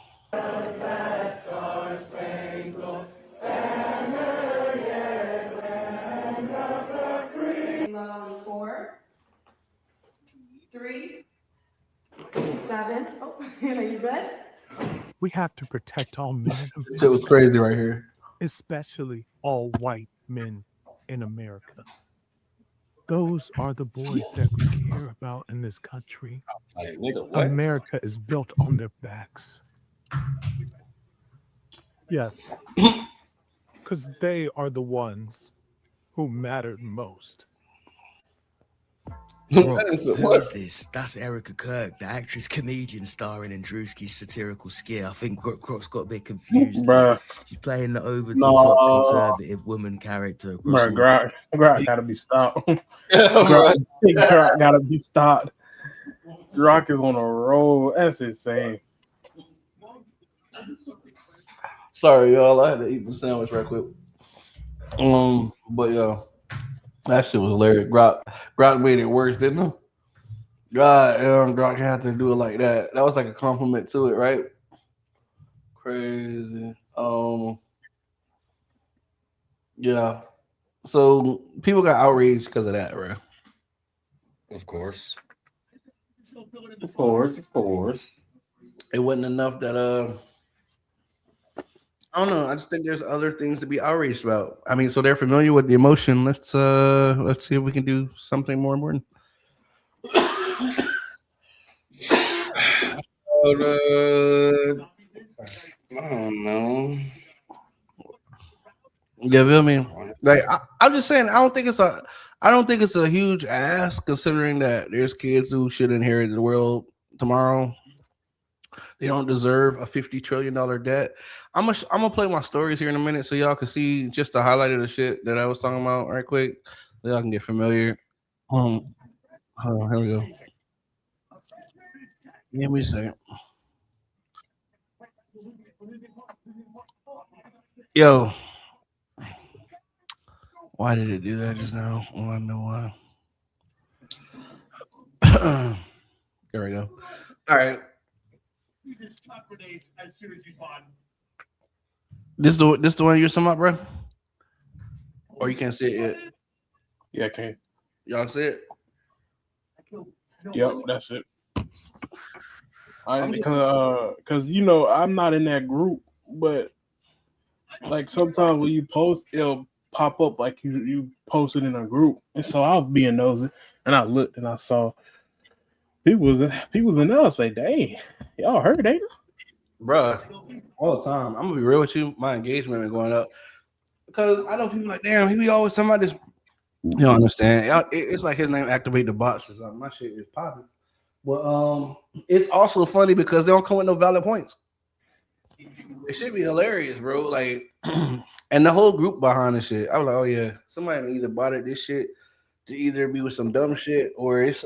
Four, 3, 7. Oh, are you good? We have to protect all men. It was crazy right here. Especially all white men in America. Those are the boys that we care about in this country. Like, nigga, what? America is built on their backs. Yes. Because they are the ones who mattered most. Brock, who is this? That's Erica Kirk, the actress comedian starring in Drewski's satirical skit. I think Croc's got a bit confused. Bruh. She's playing the over-the-top conservative woman character across all. Bruh, Grok gotta be stopped. Grok gotta be stopped. Rock is on a roll. That's insane. Sorry, y'all. I had to eat my sandwich right quick. But yeah, that shit was hilarious. Grok made it worse, didn't he? God, Grok had to do it like that. That was like a compliment to it, right? Crazy. Yeah. So people got outraged because of that, bro. Of course. It wasn't enough that I don't know. I just think there's other things to be outraged about. I mean, so they're familiar with the emotion. Let's see if we can do something more important. I don't know. You feel me? Like I'm just saying, I don't think it's a huge ask considering that there's kids who should inherit the world tomorrow. They don't deserve a $50 trillion debt. I'm gonna play my stories here in a minute so y'all can see just the highlight of the shit that I was talking about right quick, so y'all can get familiar. Hold on, here we go. Give me a second. Yo, why did it do that just now? I want to know why. There we go. All right. This the one you're talking about, bro? Or you can't see it yet? Yeah, I can. Y'all see it? Yep, that's it. Because you know I'm not in that group, but like sometimes when you post, it'll pop up like you posted in a group, and so I was being nosy, and I looked and I saw people was in there. I was like, dang, y'all heard, ain't it? Bruh, all the time. I'm gonna be real with you. My engagement been going up because I know people like, damn, he be always talking about this. You don't understand. It's like his name activate the box or something. My shit is popping. But it's also funny because they don't come with no valid points. It should be hilarious, bro. Like, and the whole group behind the shit. I was like, oh yeah, somebody either bought it this shit to either be with some dumb shit or it's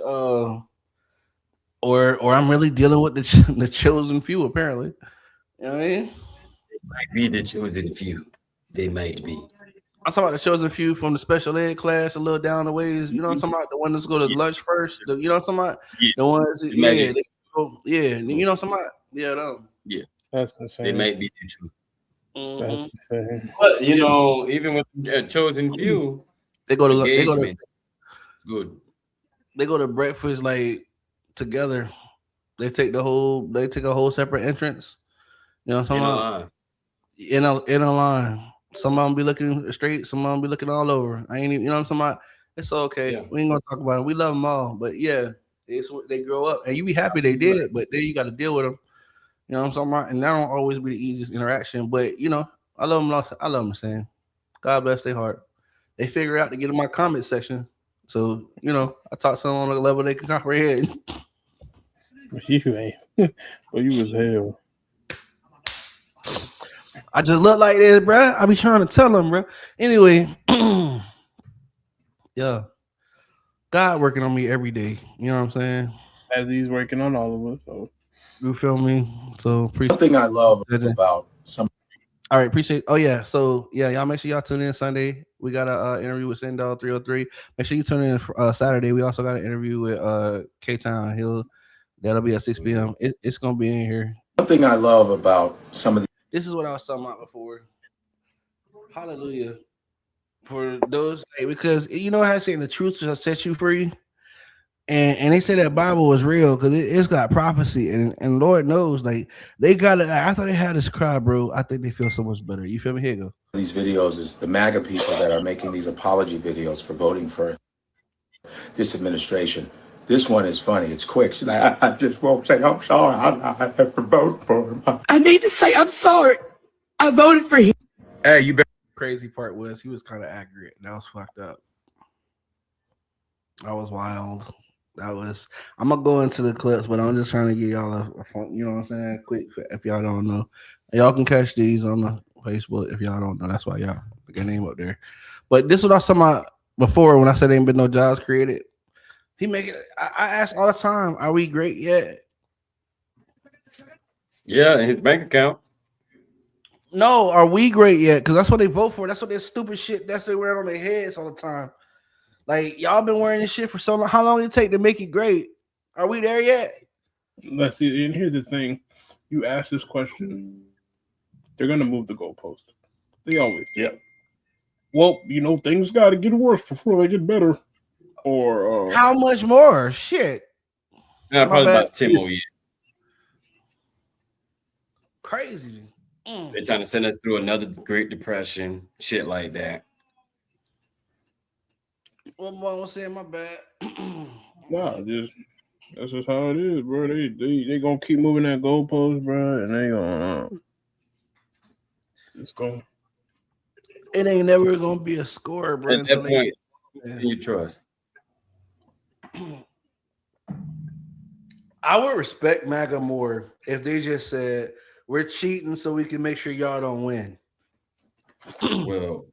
or I'm really dealing with the chosen few, apparently. You know what I mean? They might be the chosen few. They might be. I'm talking about the chosen few from the special ed class, a little down the ways. You know what I'm talking about? The ones that go to lunch first. You know what I'm talking about? Yeah. The ones, you know what I'm talking about? Yeah, no. Yeah. That's insane. They might be the truth. That's insane. But you know, even with chosen few, they go to good. They go to breakfast like together. They take a whole separate entrance. You know what I'm talking about? In a line. Some of them be looking straight, some of them be looking all over. I ain't even, you know what I'm talking about? It's okay. Yeah. We ain't gonna talk about it. We love them all, but yeah, it's what they grow up, and you be happy they did, but then you got to deal with them. You know what I'm talking about? And that don't always be the easiest interaction, but you know, I love them. I love them saying, God bless their heart. They figure out to get in my comment section, so you know, I talk to them on a level they can comprehend. You ain't. Well, you was hell. I just look like this, bro. I be trying to tell them, bro. Anyway, yeah, God working on me every day. You know what I'm saying? As he's working on all of us. So. You feel me? So appreciate something I love about some. All right, appreciate. Oh yeah, so yeah, y'all make sure y'all tune in Sunday. We got a interview with Sendall 303. Make sure you tune in Saturday. We also got an interview with K-Town. That'll be at 6 p.m. It's gonna be in here. Something I love about some of the. This is what I was talking about before. Hallelujah. For those, because you know how I say the truth shall set you free. And they say that Bible was real because it's got prophecy. And Lord knows, like, they got it. After they had this cry, bro, I think they feel so much better. You feel me? Here you go. These videos is the MAGA people that are making these apology videos for voting for this administration. This one is funny. It's quick. She's like, I just won't say I'm sorry. I have to vote for him. I need to say I'm sorry. I voted for him. Hey, you better. Crazy part was he was kind of accurate. That was fucked up. That was wild. That was. I'm gonna go into the clips, but I'm just trying to get y'all you know what I'm saying, quick. If y'all don't know, y'all can catch these on the Facebook. If y'all don't know, that's why y'all get their name up there. But this is what I was talking about before when I said there ain't been no jobs created. He make it. I ask all the time, "Are we great yet?" Yeah, in his bank account. No, are we great yet? Because that's what they vote for. That's what their stupid shit. That's they wear on their heads all the time. Like y'all been wearing this shit for so long. How long it take to make it great? Are we there yet? Let's see. And here's the thing: you ask this question, they're gonna move the goalpost. They always do. Yeah. Well, things got to get worse before they get better. Or how much more? Shit. Yeah, probably about 10 more years. Crazy. They're trying to send us through another Great Depression, shit like that. What more was saying? My bad. Nah, that's just how it is, bro. They gonna keep moving that goalpost, bro, and they gonna just go. It ain't never gonna be a score, bro. At that point, you trust. I would respect MAGA more if they just said we're cheating so we can make sure y'all don't win. Well,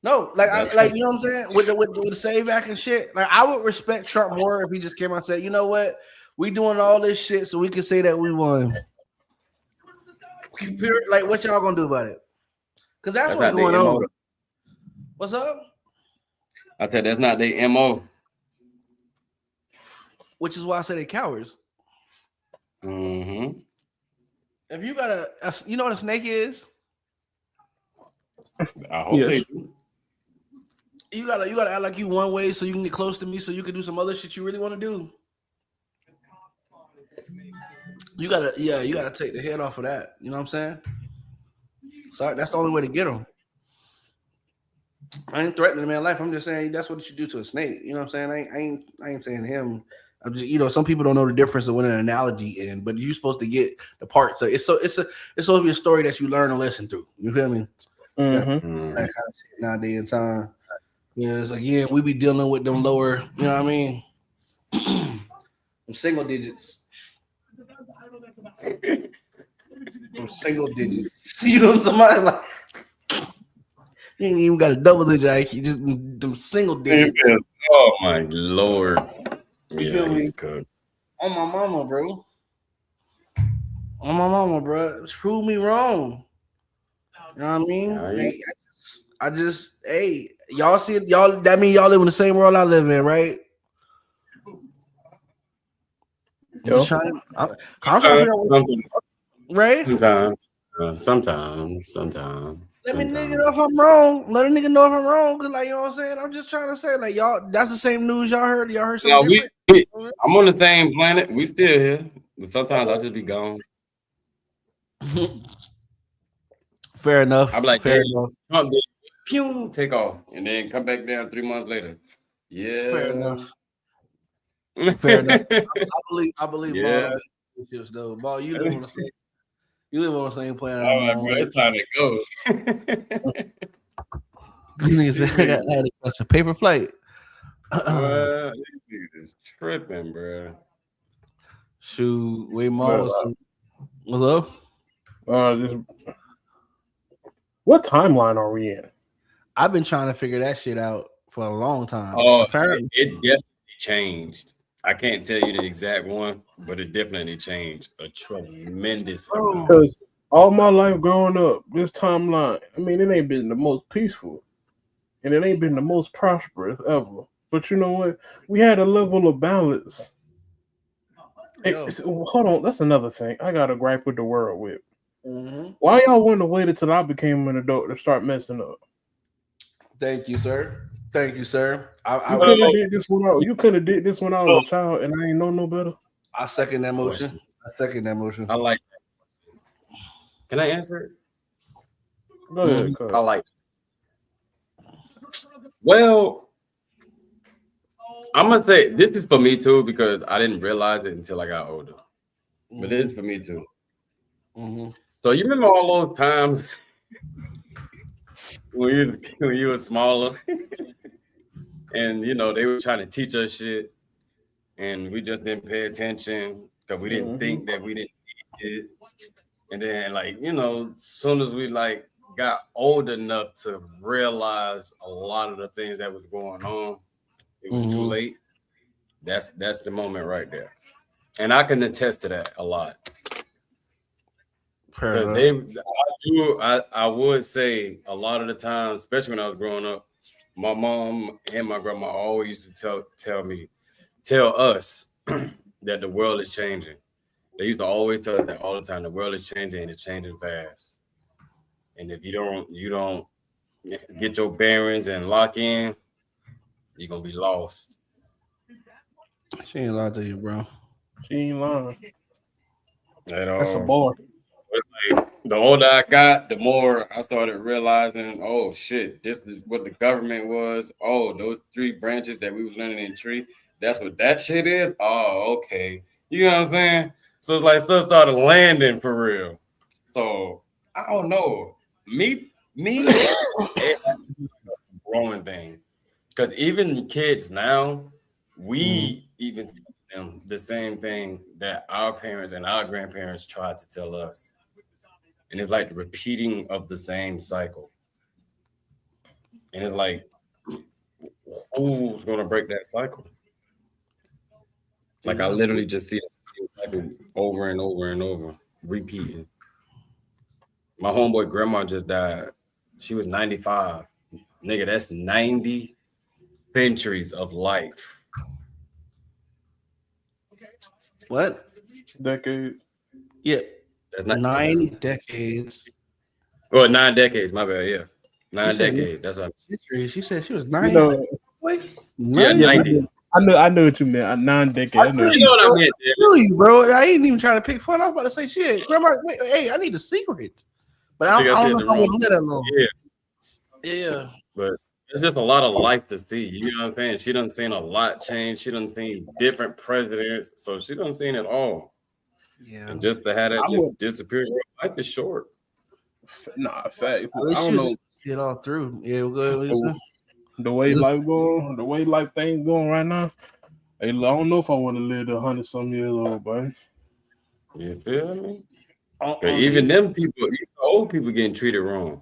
no, like you know what I'm saying with the save back and shit. Like I would respect Trump more if he just came out and said, you know what, we doing all this shit so we can say that we won. Like what y'all gonna do about it? Because that's what's going on. Bro. What's up? I said that's not their MO. Which is why I say they cowards. Mm-hmm. If you got you know what a snake is? I hope they do. You gotta act like you one way so you can get close to me so you can do some other shit you really want to do. You gotta take the head off of that. You know what I'm saying? So that's the only way to get them. I ain't threatening the man's life. I'm just saying that's what you do to a snake. You know what I'm saying? I ain't saying him. I'm just some people don't know the difference of when an analogy ends, but you're supposed to get the parts. So it's supposed to be a story that you learn a lesson through. You feel me? Mm-hmm. That kind of shit nowadays in time. Because again, we be dealing with them lower, you know what I mean? Them single digits. From single digits. You know what I'm saying? Like, you ain't even got a double digit IQ, just them single digits. Oh my Lord. You feel me? On my mama, bro. On my mama, bro. Prove me wrong. You know what I mean? Hey, I just hey, y'all see it, y'all that mean y'all live in the same world I live in, right? I'm trying to figure out right? Sometimes. Let me nigga know if I'm wrong. Let a nigga know if I'm wrong. Cause like you know what I'm saying? I'm just trying to say, like, y'all, that's the same news y'all heard. Y'all heard something different. I'm on the same planet. We still here. But sometimes I'll just be gone. Fair enough. I'm like, fair enough. Trump did, pew, take off, and then come back down 3 months later. Yeah. Fair enough. Fair enough. I believe yeah. relationships though. Ball, you live on the same. You live on the same planet. All right, bro. It's time it goes. I had to catch a paper plate. This is tripping, bro. Shoot, wait, Mom. What's up? What timeline are we in? I've been trying to figure that shit out for a long time. Apparently, it definitely changed. I can't tell you the exact one, but it definitely changed a tremendous amount. Because all my life growing up, this timeline, I mean, it ain't been the most peaceful, and it ain't been the most prosperous ever. But you know what? We had a level of balance. Hold on, that's another thing I got to gripe with the world with. Mm-hmm. Why y'all wouldn't have waited till I became an adult to start messing up? Thank you, sir. Thank you, sir. You could have did this when I was a child, and I ain't know no better. I second that motion. I like that. Can I answer it? Go ahead. I like it. Well, I'm gonna say this is for me too because I didn't realize it until I got older. But it is for me too. So you remember all those times when you were smaller, and you know they were trying to teach us shit, and we just didn't pay attention because we didn't think that we didn't need it. And then like as soon as we like got old enough to realize a lot of the things that was going on, it was too late. That's the moment right there, and I can attest to that a lot. I would say a lot of the time, especially when I was growing up, my mom and my grandma always used to tell us that the world is changing. They used to always tell us that all the time. The world is changing and it's changing fast. And if you don't get your bearings and lock in, you're gonna be lost. She ain't lying to you, bro. She ain't lying. That's a bar. Like, the older I got, the more I started realizing, oh shit, this is what the government was. Oh, those 3 branches that we was learning in tree, that's what that shit is. Oh, okay. You know what I'm saying? So it's like stuff started landing for real. So I don't know. Me, it's a growing thing. Because even kids now, we even tell them the same thing that our parents and our grandparents tried to tell us. And it's like the repeating of the same cycle. And it's like, who's gonna break that cycle? Like I literally just see the same cycle over and over and over, repeating. My homeboy grandma just died. She was 95. Nigga, that's 90 centuries of life. What? Decade. Yeah. That's not 9 decades. Well, 9 decades, my bad, yeah. 9 decades. That's what centuries. She said she was 90. You know, yeah, 90. I know what you meant. 9 decades. I know what I meant. I feel you, bro. I ain't even trying to pick fun. I was about to say shit. Grandma, wait, hey, I need a secret. But I don't know if I want to live that long. Yeah. But it's just a lot of life to see. You know what I'm saying? She done seen a lot change. She done seen different presidents. So she done seen it all. Yeah. And just to have that just disappear, life is short. Nah, fact. I don't know. See it all through. Yeah, we'll go. The way life things going right now, I don't know if I want to live to 100-some years old, boy. You feel me? Even them people, even the old people getting treated wrong.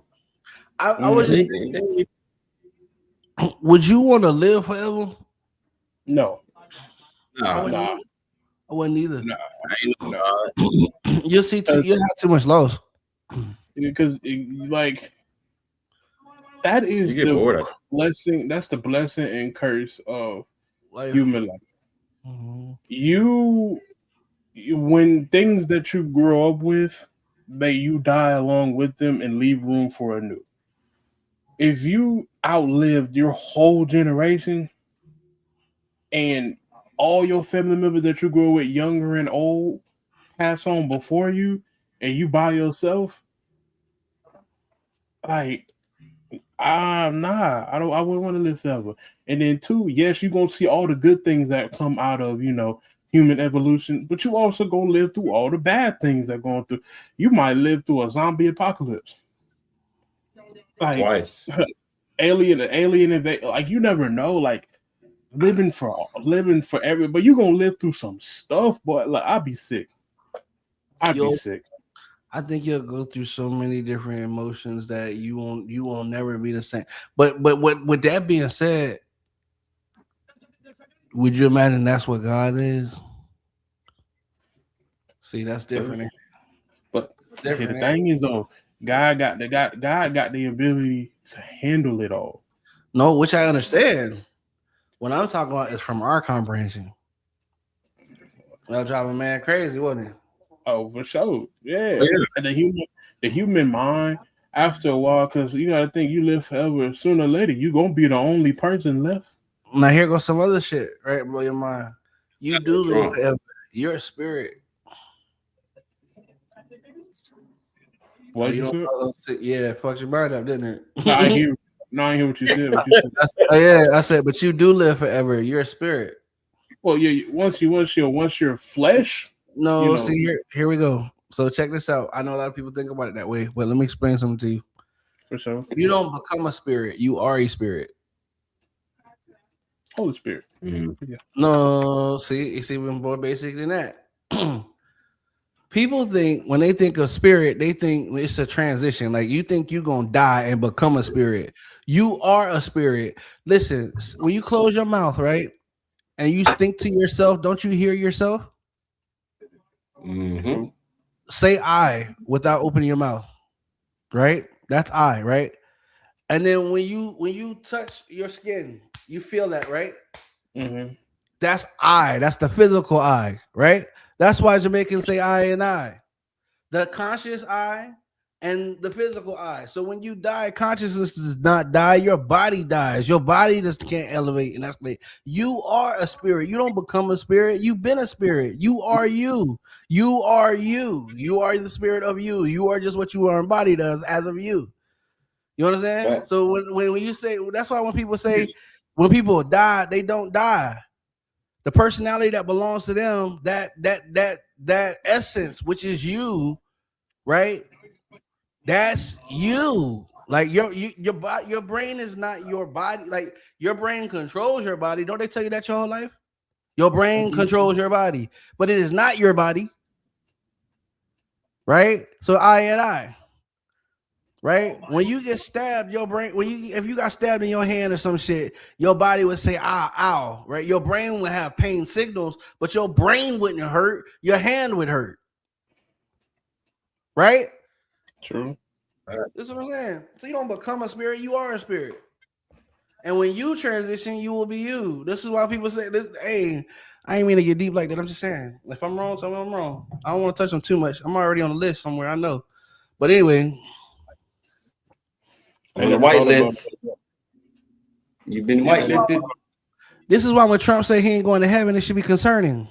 I was just would you want to live forever? No. I wouldn't either. Nah. You'll have too much loss. Because like that is the blessing. That's the blessing and curse of human life. You when things that you grow up with, you die along with them and leave room for a new. If you outlived your whole generation and all your family members that you grew up with, younger and old, pass on before you, and you by yourself, like, I wouldn't want to live forever. And then 2, yes, you're gonna see all the good things that come out of human evolution, but you also gonna live through all the bad things that are going through. You might live through a zombie apocalypse, like twice. alien invade. Like you never know. Like living for every, but you gonna live through some stuff. But like I'd be sick. Be sick. I think you'll go through so many different emotions that you won't never be the same. But with that being said, would you imagine that's what God is? See, that's different. But the thing is though, God got the ability to handle it all. No, which I understand. What I'm talking about is from our comprehension. That'll drive a man crazy, wasn't it? Oh, for sure. Yeah. And the human mind, after a while, because you gotta think you live forever, sooner or later, you're gonna be the only person left. Now here goes some other shit, right? Blow your mind. You do live forever. You're a spirit. What you yeah, fucked your mind up, didn't it? I hear No, I hear what you said. What you said. Yeah, I said, but you do live forever. You're a spirit. Well, yeah. Once you're flesh. No, You know. see here we go. So check this out. I know a lot of people think about it that way, but let me explain something to you. For sure. You don't become a spirit. You are a spirit. Holy Spirit. Mm-hmm. Yeah. No, see, it's even more basic than that. People think when they think of spirit, they think it's a transition. Like you think you're gonna die and become a spirit. You are a spirit. Listen, when you close your mouth, right, and you think to yourself, don't you hear yourself? Mm-hmm. Say I without opening your mouth, right? That's I, right? And then when you touch your skin, you feel that, right? Mm-hmm. That's I. That's the physical I, right? That's why Jamaicans say I and I. The conscious I and the physical I. So when you die, consciousness does not die. Your body dies. Your body just can't elevate and escalate. You are a spirit. You don't become a spirit. You've been a spirit. You are you. You are you. You are the spirit of you. You are just what you are embodied as of you. You understand? Right. So when you say, that's why when people say when people die, they don't die. The personality that belongs to them, that essence, which is you, right? That's you. Like your brain is not your body. Like your brain controls your body. Don't they tell you that your whole life? Your brain controls your body, but it is not your body, right? So I and I. Right? When you get stabbed, your brain, if you got stabbed in your hand or some shit, your body would say ow, ow, right? Your brain would have pain signals, but your brain wouldn't hurt, your hand would hurt. Right? True. That's what I'm saying. So you don't become a spirit, you are a spirit. And when you transition, you will be you. This is why people say this. Hey, I ain't mean to get deep like that. I'm just saying. If I'm wrong, tell me I'm wrong. I don't want to touch them too much. I'm already on the list somewhere, I know. But anyway. On the white list. You've been whitelisted. This is why when Trump say he ain't going to heaven, it should be concerning.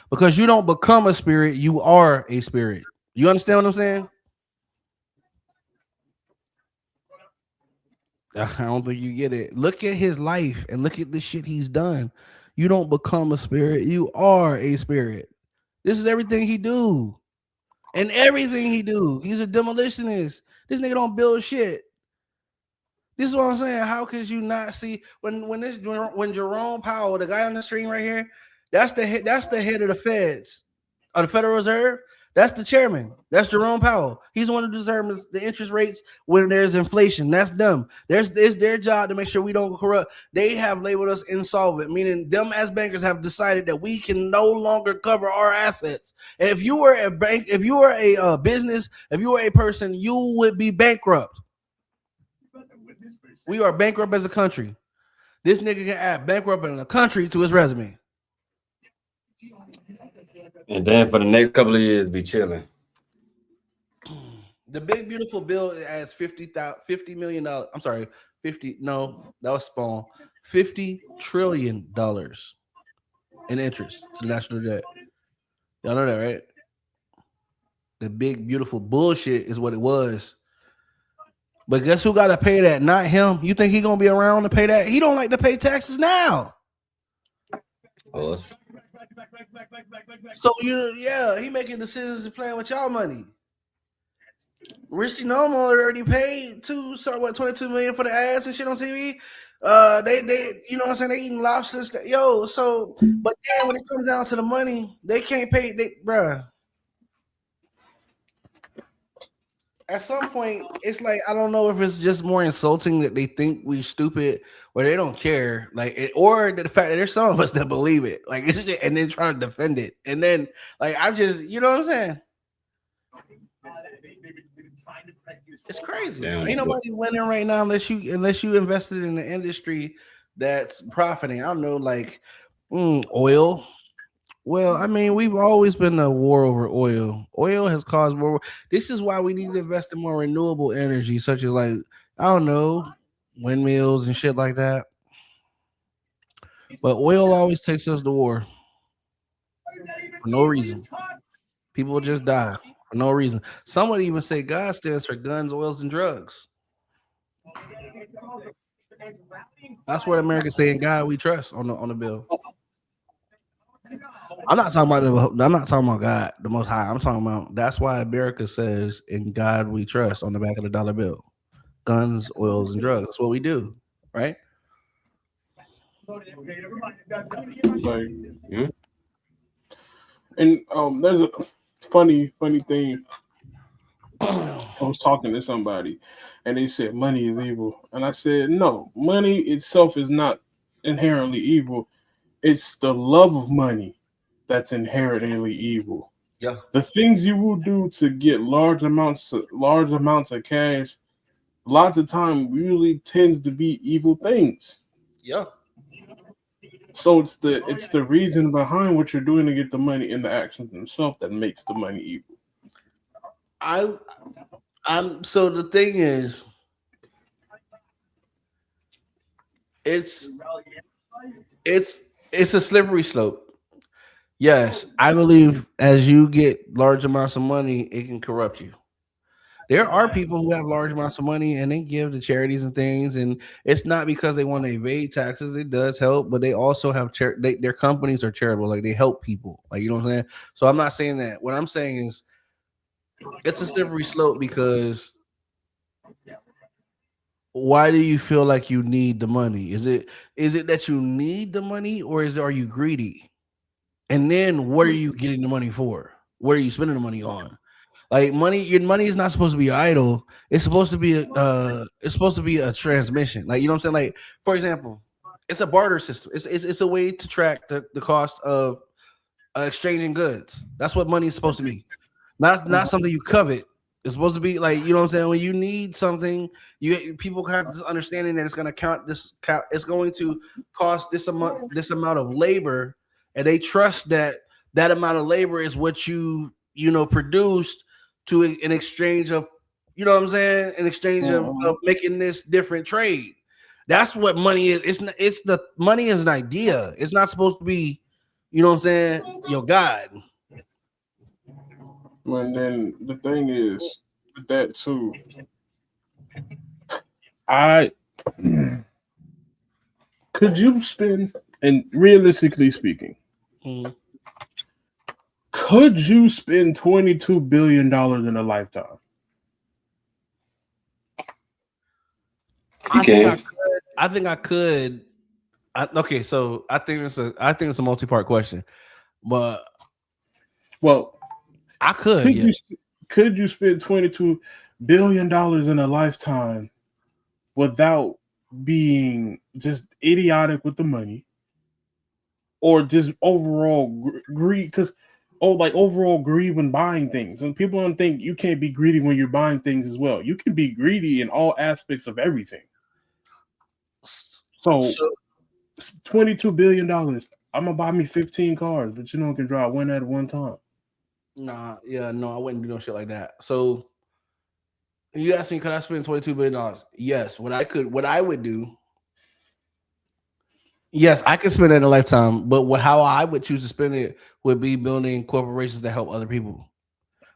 Because you don't become a spirit, you are a spirit. You understand what I'm saying? I don't think you get it. Look at his life and look at the shit he's done. You don't become a spirit, you are a spirit. This is everything he do. And everything he do. He's a demolitionist. This nigga don't build shit. This is what I'm saying. How could you not see when Jerome Powell, the guy on the screen right here, that's the head of the Feds, of the Federal Reserve. That's the chairman. That's Jerome Powell. He's the one who determines the interest rates when there's inflation. That's them. It's their job to make sure we don't corrupt. They have labeled us insolvent, meaning them as bankers have decided that we can no longer cover our assets. And if you were a bank, if you were a business, if you were a person, you would be bankrupt. We are bankrupt as a country. This nigga can add bankrupt in a country to his resume. And then for the next couple of years, be chilling. The big beautiful bill adds $50 million. I'm sorry, 50. No, that was small. $50 trillion in interest to the national debt. Y'all know that, right? The big beautiful bullshit is what it was. But guess who got to pay that? Not him. You think he gonna be around to pay that? He don't like to pay taxes now. Us. So he making decisions and playing with y'all money. Richie Nomo already paid 22 million for the ads and shit on TV. They you know what I'm saying, they eating lobsters. But then when it comes down to the money, they can't pay. Bruh. At some point, it's like I don't know if it's just more insulting that they think we stupid or they don't care, or the fact that there's some of us that believe it, like this shit, and then try to defend it, and then I'm just, you know what I'm saying? It's crazy. Damn. Ain't nobody winning right now unless you invested in the industry that's profiting. I don't know, oil. Well, I mean, we've always been a war over oil. Oil has caused more. This is why we need to invest in more renewable energy, such as I don't know, windmills and shit like that. But oil always takes us to war for no reason. People just die for no reason. Some would even say God stands for guns, oils, and drugs. That's what America's saying. God, we trust on the bill. I'm not talking about I'm not talking about God, the Most High. I'm talking about that's why America says "In God We Trust" on the back of the dollar bill. Guns, oils, and drugs. That's what we do, right? Like, and there's a funny thing. I was talking to somebody, and they said money is evil, and I said no, money itself is not inherently evil. It's the love of money that's inherently evil. Yeah. The things you will do to get large amounts of cash, lots of time usually tends to be evil things. Yeah. So it's the reason behind what you're doing to get the money and the actions themselves that makes the money evil. I'm so the thing is, it's a slippery slope. Yes, I believe as you get large amounts of money, it can corrupt you. There are people who have large amounts of money and they give to charities and things, and it's not because they want to evade taxes. It does help, but they also have their companies are charitable, like they help people, like you know what I'm saying. So I'm not saying that. What I'm saying is, it's a slippery slope because why do you feel like you need the money? Is it that you need the money, or are you greedy? And then what are you getting the money for? What are you spending the money on? Like your money is not supposed to be idle. It's supposed to be a transmission. Like you know what I'm saying? Like for example, it's a barter system. It's a way to track the cost of exchanging goods. That's what money is supposed to be. Not something you covet. It's supposed to be like you know what I'm saying. When you need something, people have this understanding that it's going to it's going to cost this amount of labor, and they trust that amount of labor is what produced to in exchange of you know what I'm saying in exchange of making this different trade. That's what money is. It's the money is an idea. It's not supposed to be, you know what I'm saying, your God. And then the thing is with that too, could you spend, and realistically speaking, could you spend $22 billion in a lifetime? I think I could. Okay, so I think it's a multi-part question, but I could. Could you spend $22 billion in a lifetime without being just idiotic with the money, or just overall greed? Because overall greed when buying things, and people don't think you can't be greedy when you're buying things as well. You can be greedy in all aspects of everything. So $22 billion. I'm gonna buy me 15 cars, but you can drive one at one time. Nah, no, I wouldn't do no shit like that. So you asked me, could I spend $22 billion? Yes. What I would do. Yes, I could spend it in a lifetime, but how I would choose to spend it would be building corporations that help other people.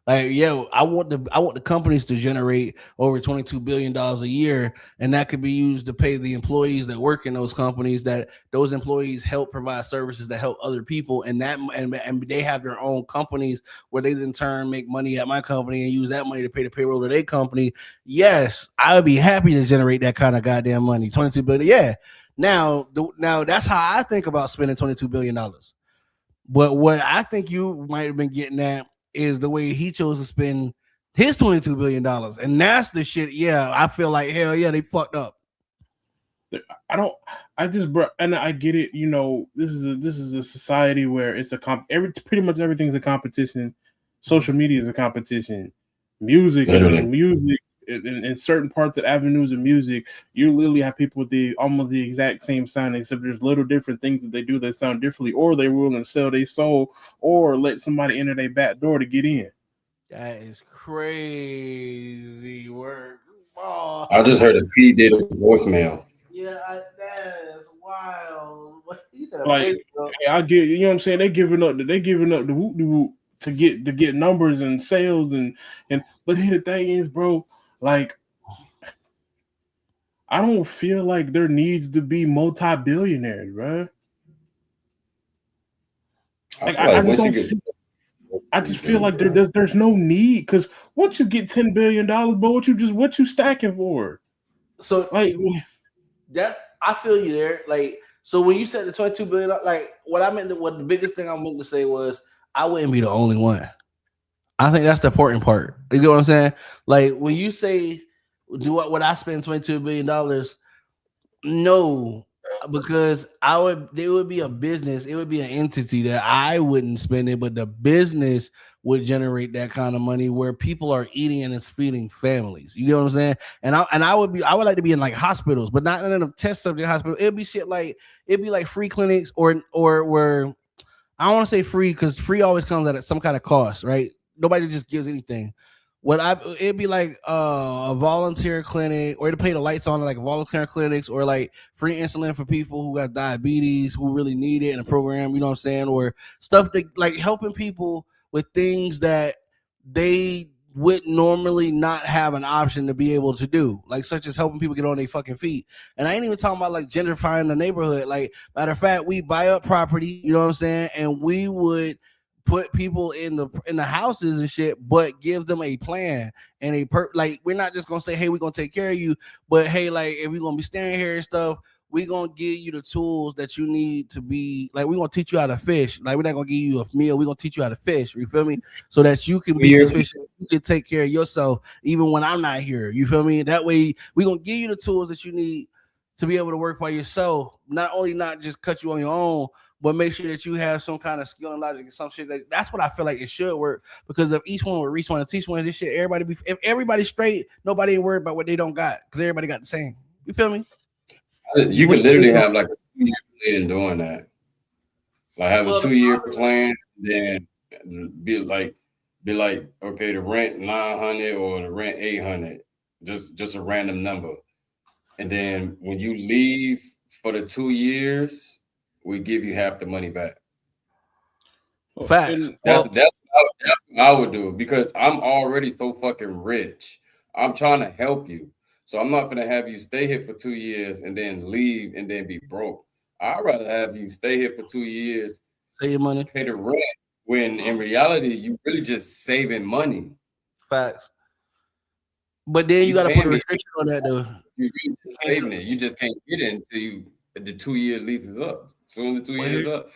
Like, I want the companies to generate over $22 billion a year, and that could be used to pay the employees that work in those companies. That those employees help provide services that help other people, and they have their own companies where they in turn make money at my company and use that money to pay the payroll of their company. Yes, I would be happy to generate that kind of goddamn money. 22 billion, yeah. Now that's how I think about spending $22 billion. But what I think you might have been getting at is the way he chose to spend his $22 billion. And that's the shit. Yeah, I feel like hell yeah, they fucked up. I get it. This is a society where it's pretty much everything's a competition. Social media is a competition. Music in certain parts of avenues of music, you literally have people with almost the exact same sound, except there's little different things that they do that sound differently, or they're willing to sell their soul or let somebody enter their back door to get in. That is crazy work. Oh. I just heard a P did a voicemail. Yeah, that is wild. I get, you know what I'm saying? They're giving up the whoop to get numbers and sales and but here the thing is, bro, like I don't feel like there needs to be multi-billionaires, bro. Like I just don't. I just feel like there's no need because once you get $10 billion, but what you stacking for? So like that I feel you there. Like so when you said the 22 billion, like what the biggest thing I meant to say was I wouldn't be the only one. I think that's the important part. You get what I'm saying? Like when you say do what would I spend $22 billion? No, because there would be a business, it would be an entity that I wouldn't spend it, but the business would generate that kind of money where people are eating and it's feeding families. You get what I'm saying? I would like to be in like hospitals, but not in a test subject hospital. It'd be shit like it'd be like free clinics or where I don't want to say free because free always comes at some kind of cost, right? Nobody just gives anything. It'd be like a volunteer clinic, or to pay the lights on like volunteer clinics, or like free insulin for people who got diabetes who really need it in a program. You know what I'm saying? Or stuff that like helping people with things that they would normally not have an option to be able to do, like such as helping people get on their fucking feet. And I ain't even talking about like gentrifying the neighborhood. Like matter of fact, we buy up property, you know what I'm saying, and we would put people in the houses and shit, but give them a plan and like we're not just gonna say, hey, we're gonna take care of you, but hey, like if we're gonna be staying here and stuff, we're gonna give you the tools that you need to be like, we're gonna teach you how to fish. Like we're not gonna give you a meal, we're gonna teach you how to fish, you feel me? So that you can be sufficient, you can take care of yourself even when I'm not here. You feel me? That way we're gonna give you the tools that you need to be able to work by yourself. Not just cut you on your own, but make sure that you have some kind of skill and logic and some shit. That's what I feel like it should work. Because if each one would reach one and teach one of this shit, if everybody's straight, nobody ain't worried about what they don't got because everybody got the same. You feel me? You could literally have like a 2-year plan doing that. Like have a 2-year plan, then be like, okay, the rent 900 or the rent 800, just a random number. And then when you leave for the 2 years, we give you half the money back. Facts. That's what I would do because I'm already so fucking rich. I'm trying to help you. So I'm not gonna have you stay here for 2 years and then leave and then be broke. I'd rather have you stay here for 2 years, save your money, pay the rent, when in reality you really just saving money. Facts. But then you gotta put a restriction on that though. You're really just saving it. You just can't get it until the 2-year lease is up. Soon the 2 years up,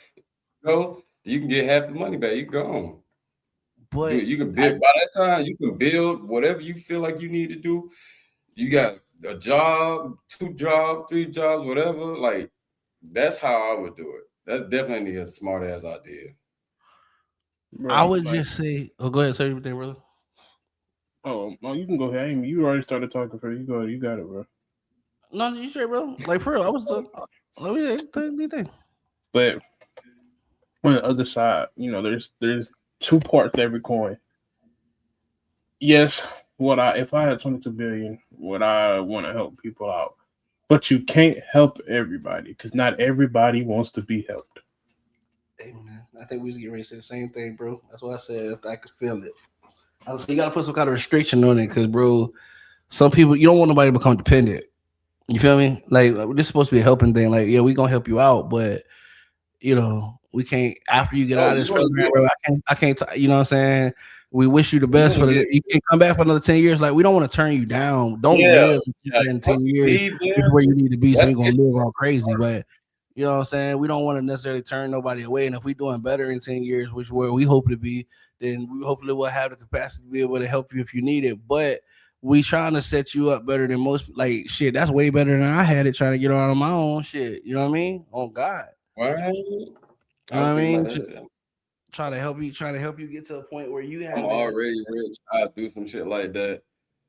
you can get half the money back. You gone. But dude, you can build by that time. You can build whatever you feel like you need to do. You got a job, 2 jobs, 3 jobs, whatever. Like that's how I would do it. That's definitely a smart ass idea. Bro, I would just say, go ahead, say everything, brother. Oh, you can go ahead. Amy, you already started talking for you. Go, you got it, bro. No, you straight, bro. Like for real, I was done. Let me think. But on the other side, there's 2 parts to every coin. Yes, if I had 22 billion, would I want to help people out? But you can't help everybody because not everybody wants to be helped. Hey man, I think we was getting ready to say the same thing, bro. That's what I said. I could feel it. I was, you gotta put some kind of restriction on it, because bro, some people, you don't want nobody to become dependent. You feel me? Like this is supposed to be a helping thing. Like, yeah, we gonna help you out, but we can't after you get out of this program, bro. I can't. You know what I'm saying? We wish you the best for the. You can come back for another 10 years. Like we don't want to turn you down. Don't live in 10 years where you need to be. So you're gonna live all crazy, but. You know what I'm saying? We don't want to necessarily turn nobody away. And if we're doing better in 10 years, which where we hope to be, then we hopefully will have the capacity to be able to help you if you need it. But we trying to set you up better than most. Like, shit, that's way better than I had it trying to get on my own shit. You know what I mean? On God. Right. You know what I mean? Trying to help you get to a point where you have. I'm already rich. I do some shit like that.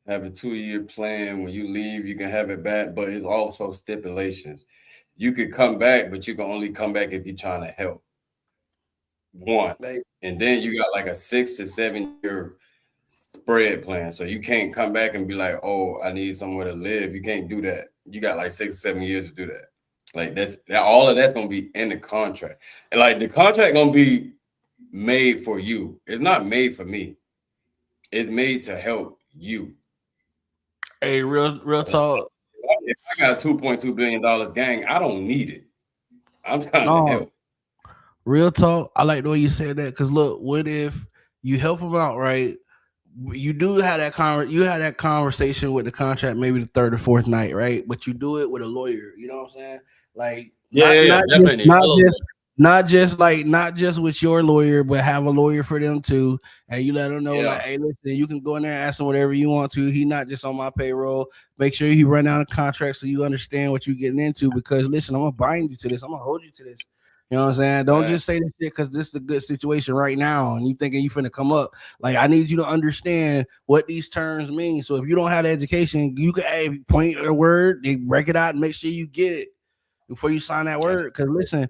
Have a 2-year plan. When you leave, you can have it back, but it's also stipulations. You could come back, but you can only come back if you're trying to help. 1. And then you got like a 6 to 7 year spread plan. So you can't come back and be like, oh, I need somewhere to live. You can't do that. You got like 6 to 7 years to do that. Like all of that's gonna be in the contract. And like the contract gonna be made for you. It's not made for me. It's made to help you. Hey, real talk. if I got a $2.2 billion gang, I don't need it. I'm trying to No, help. real talk. I like the way you said that because look, what if you help them out, right? You do have you had that conversation with the contract maybe the third or fourth night, right? But you do it with a lawyer. You know what I'm saying? Like Yeah, definitely. not just with your lawyer, but have a lawyer for them too, and you let them know Yeah. like, hey, listen, you can go in there and ask him whatever you want to. He not just on my payroll. Make sure he run down the contract so you understand what you're getting into. Because listen, I'm gonna bind you to this. I'm gonna hold you to this. You know what I'm saying? Don't just say this shit because this is a good situation right now, and you thinking you finna come up. Like I need you to understand what these terms mean. So if you don't have the education, you can point a word, they break it out, and make sure you get it before you sign that word. Because listen.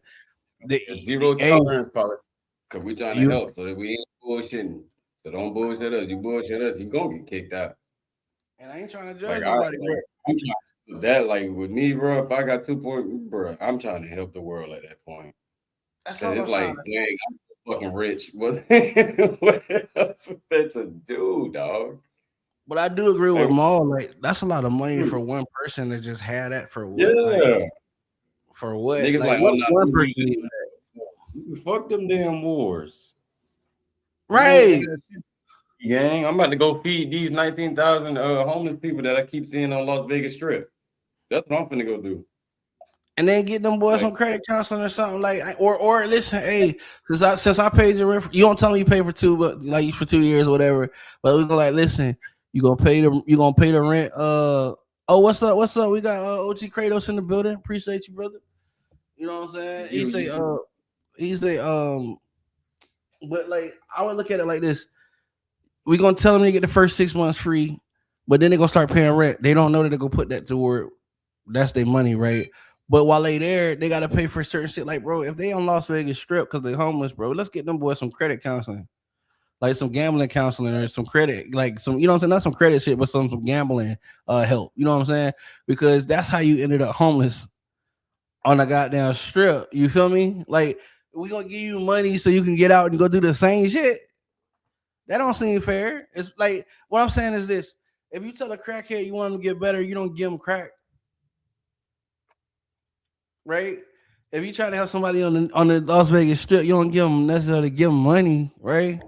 A zero Hey, tolerance policy. Because we trying to you help so that we ain't bullshitting. So don't bullshit us. You bullshit us, you gonna get kicked out. and I ain't trying to judge Like nobody, I'm trying to do that like with me, bro. If I got 2 point, bro, I'm trying to help the world at that point. that's Cause all I'm it's like, saying. dang, I'm so fucking rich. What, what else is there to do, dog? But I do agree Like, with Maul. Like that's a lot of money for one person to just have that for what? Like yeah. for what? Niggas Like like, oh, what no, one I'm person using need? that. Fuck them damn wars. We gonna Right. end that shit, gang. I'm about to go feed these 19,000 homeless people that I keep seeing on Las Vegas Strip. That's what I'm finna go do. And then get them boys Like, some credit counseling or something like, or listen, hey, since I paid your rent, you don't tell me you pay for for 2 years or whatever. But we gonna like, listen, you gonna pay the rent. Oh, what's up? What's up? We got OG Kratos in the building. Appreciate you, brother. You know what I'm saying? He say, but like I would look at it like this: we gonna tell them to get the first 6 months free, but then they gonna start paying rent. They don't know that they gonna put that toward that's their money, right? But while they there, they gotta pay for certain shit. Like, bro, if they on Las Vegas Strip because they homeless, bro, let's get them boys some credit counseling, like some gambling counseling or some credit, like some, you know what I'm saying? Not some credit shit, but some gambling help. You know what I'm saying? Because that's how you ended up homeless on a goddamn strip. You feel me? Like we gonna give you money so you can get out and go do the same shit. That don't seem fair. It's like what I'm saying is this: if you tell a crackhead you want him to get better, you don't give him crack, right? If you try to help somebody on the Las Vegas Strip, you don't give them necessarily give them money, right?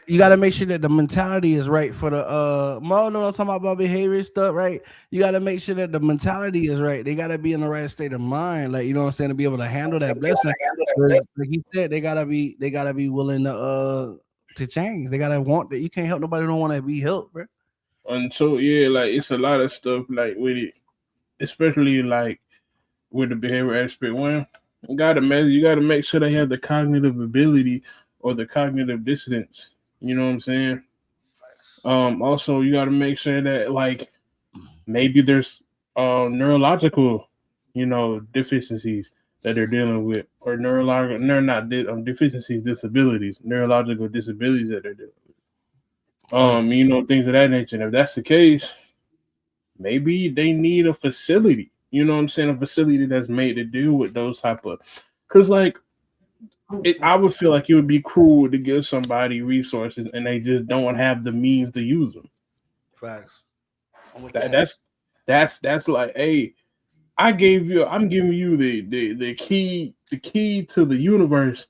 You got to make sure that the mentality is right for the Mo. No, I'm talking about behavior stuff, right? You got to make sure that the mentality is right. They got to be in the right state of mind, like you know what I'm saying, to be able to handle that blessing. Like he said, they gotta be willing to change. They gotta want that. You can't help nobody who don't want to be helped, bro. And so yeah, like it's a lot of stuff like with it, especially like with the behavior aspect. When you gotta measure, you gotta make sure they have the cognitive ability or the cognitive dissonance. You know what I'm saying? Also you gotta make sure that like maybe there's neurological, deficiencies that they're dealing with, or neurological, they're not deficiencies, disabilities, neurological disabilities that they're dealing with. Things of that nature. And if that's the case, maybe they need a facility. You know what I'm saying? A facility that's made to deal with those type of, because like I would feel like it would be cruel to give somebody resources and they just don't have the means to use them. Facts. That's like, hey, I'm giving you the key to the universe,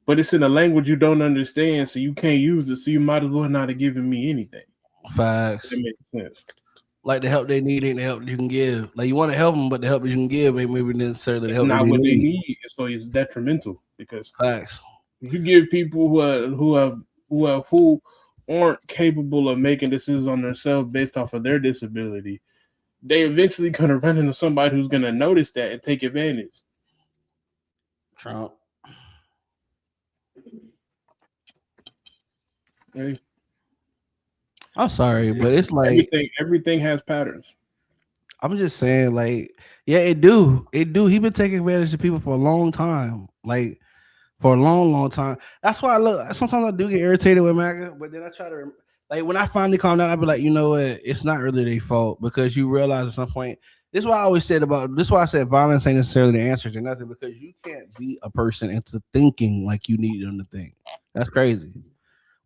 but it's in a language you don't understand, so you can't use it. So you might as well not have given me anything. Facts. That makes sense. Like the help they need ain't the help that you can give. Like you want to help them, but the help that you can give ain't maybe necessarily the help not that what they they need. need. So it's detrimental because Facts. You give people who aren't capable of making decisions on themselves based off of their disability, they eventually gonna run into somebody who's gonna notice that and take advantage. Trump. Hey. I'm sorry, but it's like everything has patterns. I'm just saying, like, yeah, it do. He been taking advantage of people for a long time. Like for a long, long time. That's why I look. Sometimes I do get irritated with MAGA, but then I try to like when I finally calm down, I be like, you know what? It's not really their fault because you realize at some point. This is why I always said this is why I said violence ain't necessarily the answer to nothing because you can't beat a person into thinking like you need them to think. That's crazy.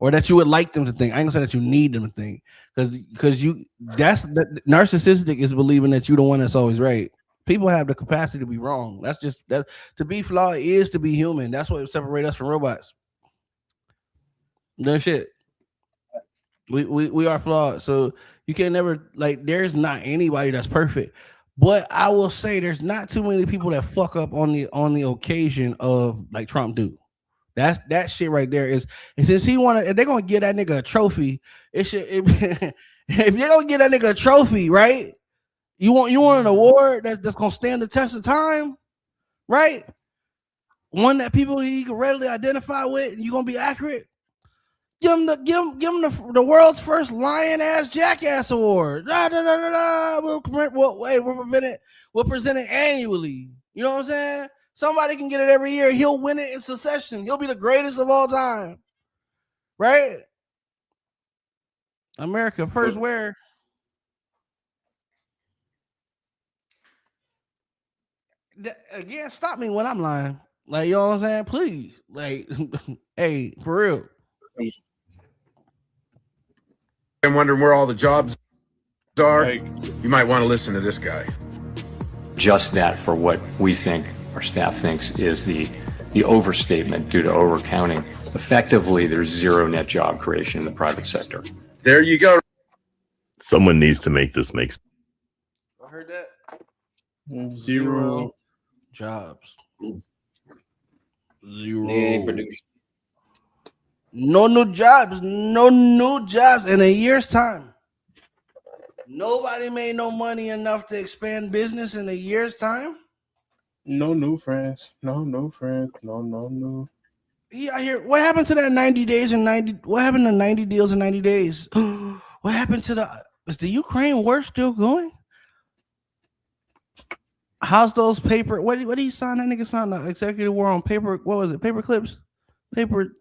or that you would like them to think. I ain't gonna say that you need them to think, because narcissistic is believing that you the one that's always right. People have the capacity to be wrong. That's just that. To be flawed is to be human. That's what separates us from robots. No shit. We are flawed, so you can never like. There's not anybody that's perfect, but I will say there's not too many people that fuck up on the occasion of like Trump do. That shit right there is. And since if they're gonna give that nigga a trophy, it should. If they're gonna give that nigga a trophy, right? You want an award that's gonna stand the test of time, right? One that people he can readily identify with, and you're gonna be accurate. Give him the world's first lion ass jackass award. We'll present it annually. You know what I'm saying? Somebody can get it every year. He'll win it in succession. He'll be the greatest of all time. Right? America first where? Again, stop me when I'm lying. Like, you know what I'm saying? Please. Like, hey, for real. I'm wondering where all the jobs are. You might want to listen to this guy. Just that for what we think, our staff thinks, is the overstatement due to overcounting. Effectively, there's zero net job creation in the private sector. There you go. Someone needs to make this make sense. I heard that. Zero jobs. They ain't produced. No new jobs. No new jobs in a year's time. Nobody made no money enough to expand business in a year's time. No new friends. No friends. No. Yeah, I hear. What happened to that 90 days and 90? What happened to 90 deals in 90 days? What happened to is the Ukraine war still going? How's those paper? What did he sign? That nigga signed the executive war on paper. What was it? Paper clips? Paper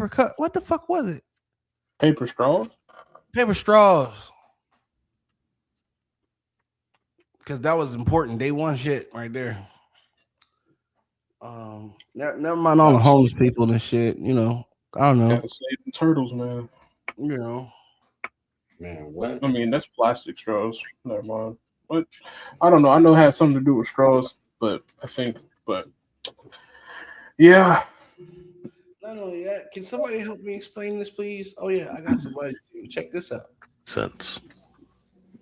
cut. What the fuck was it? Paper straws? Paper straws. Because that was important. Day one shit right there. Never mind all the homeless people and shit. You know, I don't know. Gotta save the turtles, man. You know, man, what? I mean, that's plastic straws. Never mind. But I don't know. I know it has something to do with straws, but yeah. Not only that, can somebody help me explain this, please? Oh yeah, I got somebody to check this out. Sense.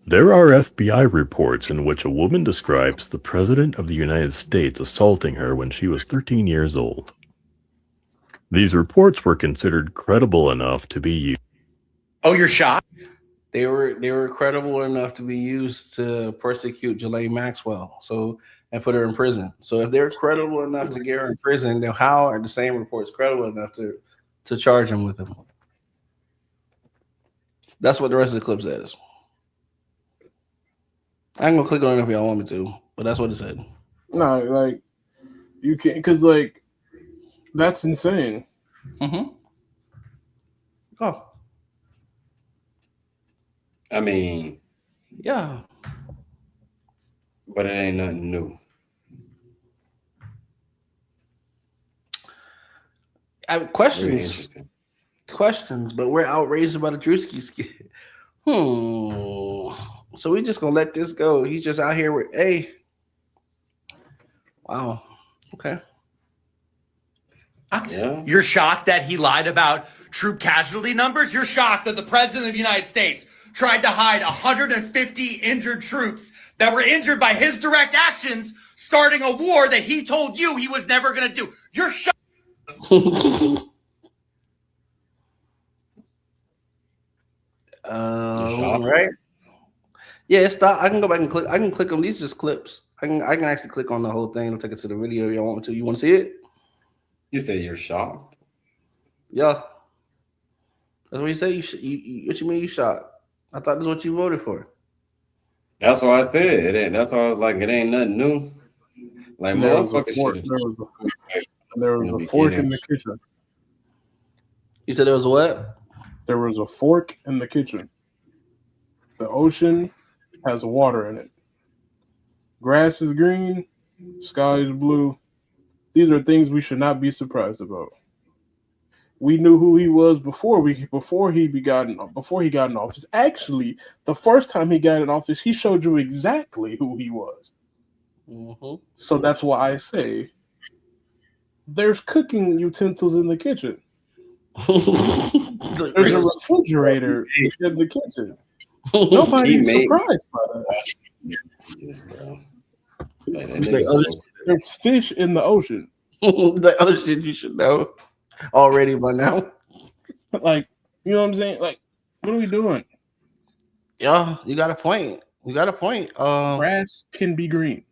There are FBI reports in which a woman describes the President of the United States assaulting her when she was 13 years old. These reports were considered credible enough to be used. Oh, you're shocked? They were credible enough to be used to persecute Ghislaine Maxwell, and put her in prison. So if they're credible enough to get her in prison, then how are the same reports credible enough to charge him with them? That's what the rest of the clip says. I ain't gonna click on it if y'all want me to, but that's what it said. No, like you can't, because like that's insane. Mm-hmm. Oh, I mean, yeah, but it ain't nothing new. I have questions, but we're outraged about a Drewski skit. So we just gonna let this go. He's just out here with wow. Okay. Yeah. You're shocked that he lied about troop casualty numbers? You're shocked that the President of the United States tried to hide 150 injured troops that were injured by his direct actions, starting a war that he told you he was never going to do. You're shocked. Right. Yeah, stop. I can go back and click. I can click on these just clips. I can actually click on the whole thing. It'll take us to the video y'all want to. You want to see it? You say you're shocked. Yeah. That's what you say. What you mean you shocked? I thought this is what you voted for. That's what I said. That's why I was like, it ain't nothing new. Like motherfuckers should. There was a fork in the kitchen. You said there was a what? There was a fork in the kitchen. The ocean has water in it. Grass is green, sky is blue. These are things we should not be surprised about. we knew who he was before he got in office. Actually, the first time he got in office, he showed you exactly who he was. Mm-hmm. So that's why I say there's cooking utensils in the kitchen. There's a refrigerator in the kitchen. Nobody's surprised by that. There's fish in the ocean. The ocean, you should know already by now. Like, you know what I'm saying? Like, what are we doing? Yeah, you got a point. You got a point. Grass can be green.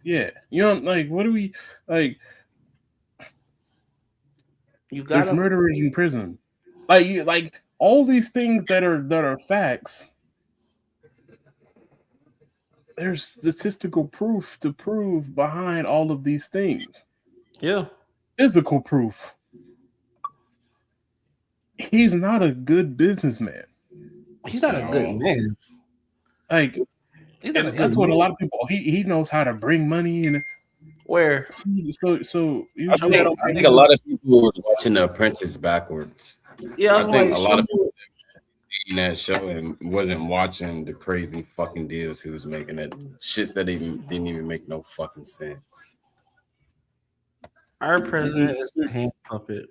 Yeah, you know, like, what do we like? There's murderers in prison. Like all these things that are facts. There's statistical proof to prove behind all of these things. Yeah. Physical proof. He's not a good businessman. He's not a good man. Like, that's what a lot of people. He knows how to bring money and where. So I think a lot of people was watching The Apprentice backwards. Yeah, I think a lot of people seen that show and wasn't watching the crazy fucking deals he was making. That shits that didn't even make no fucking sense. Our president is a hand puppet.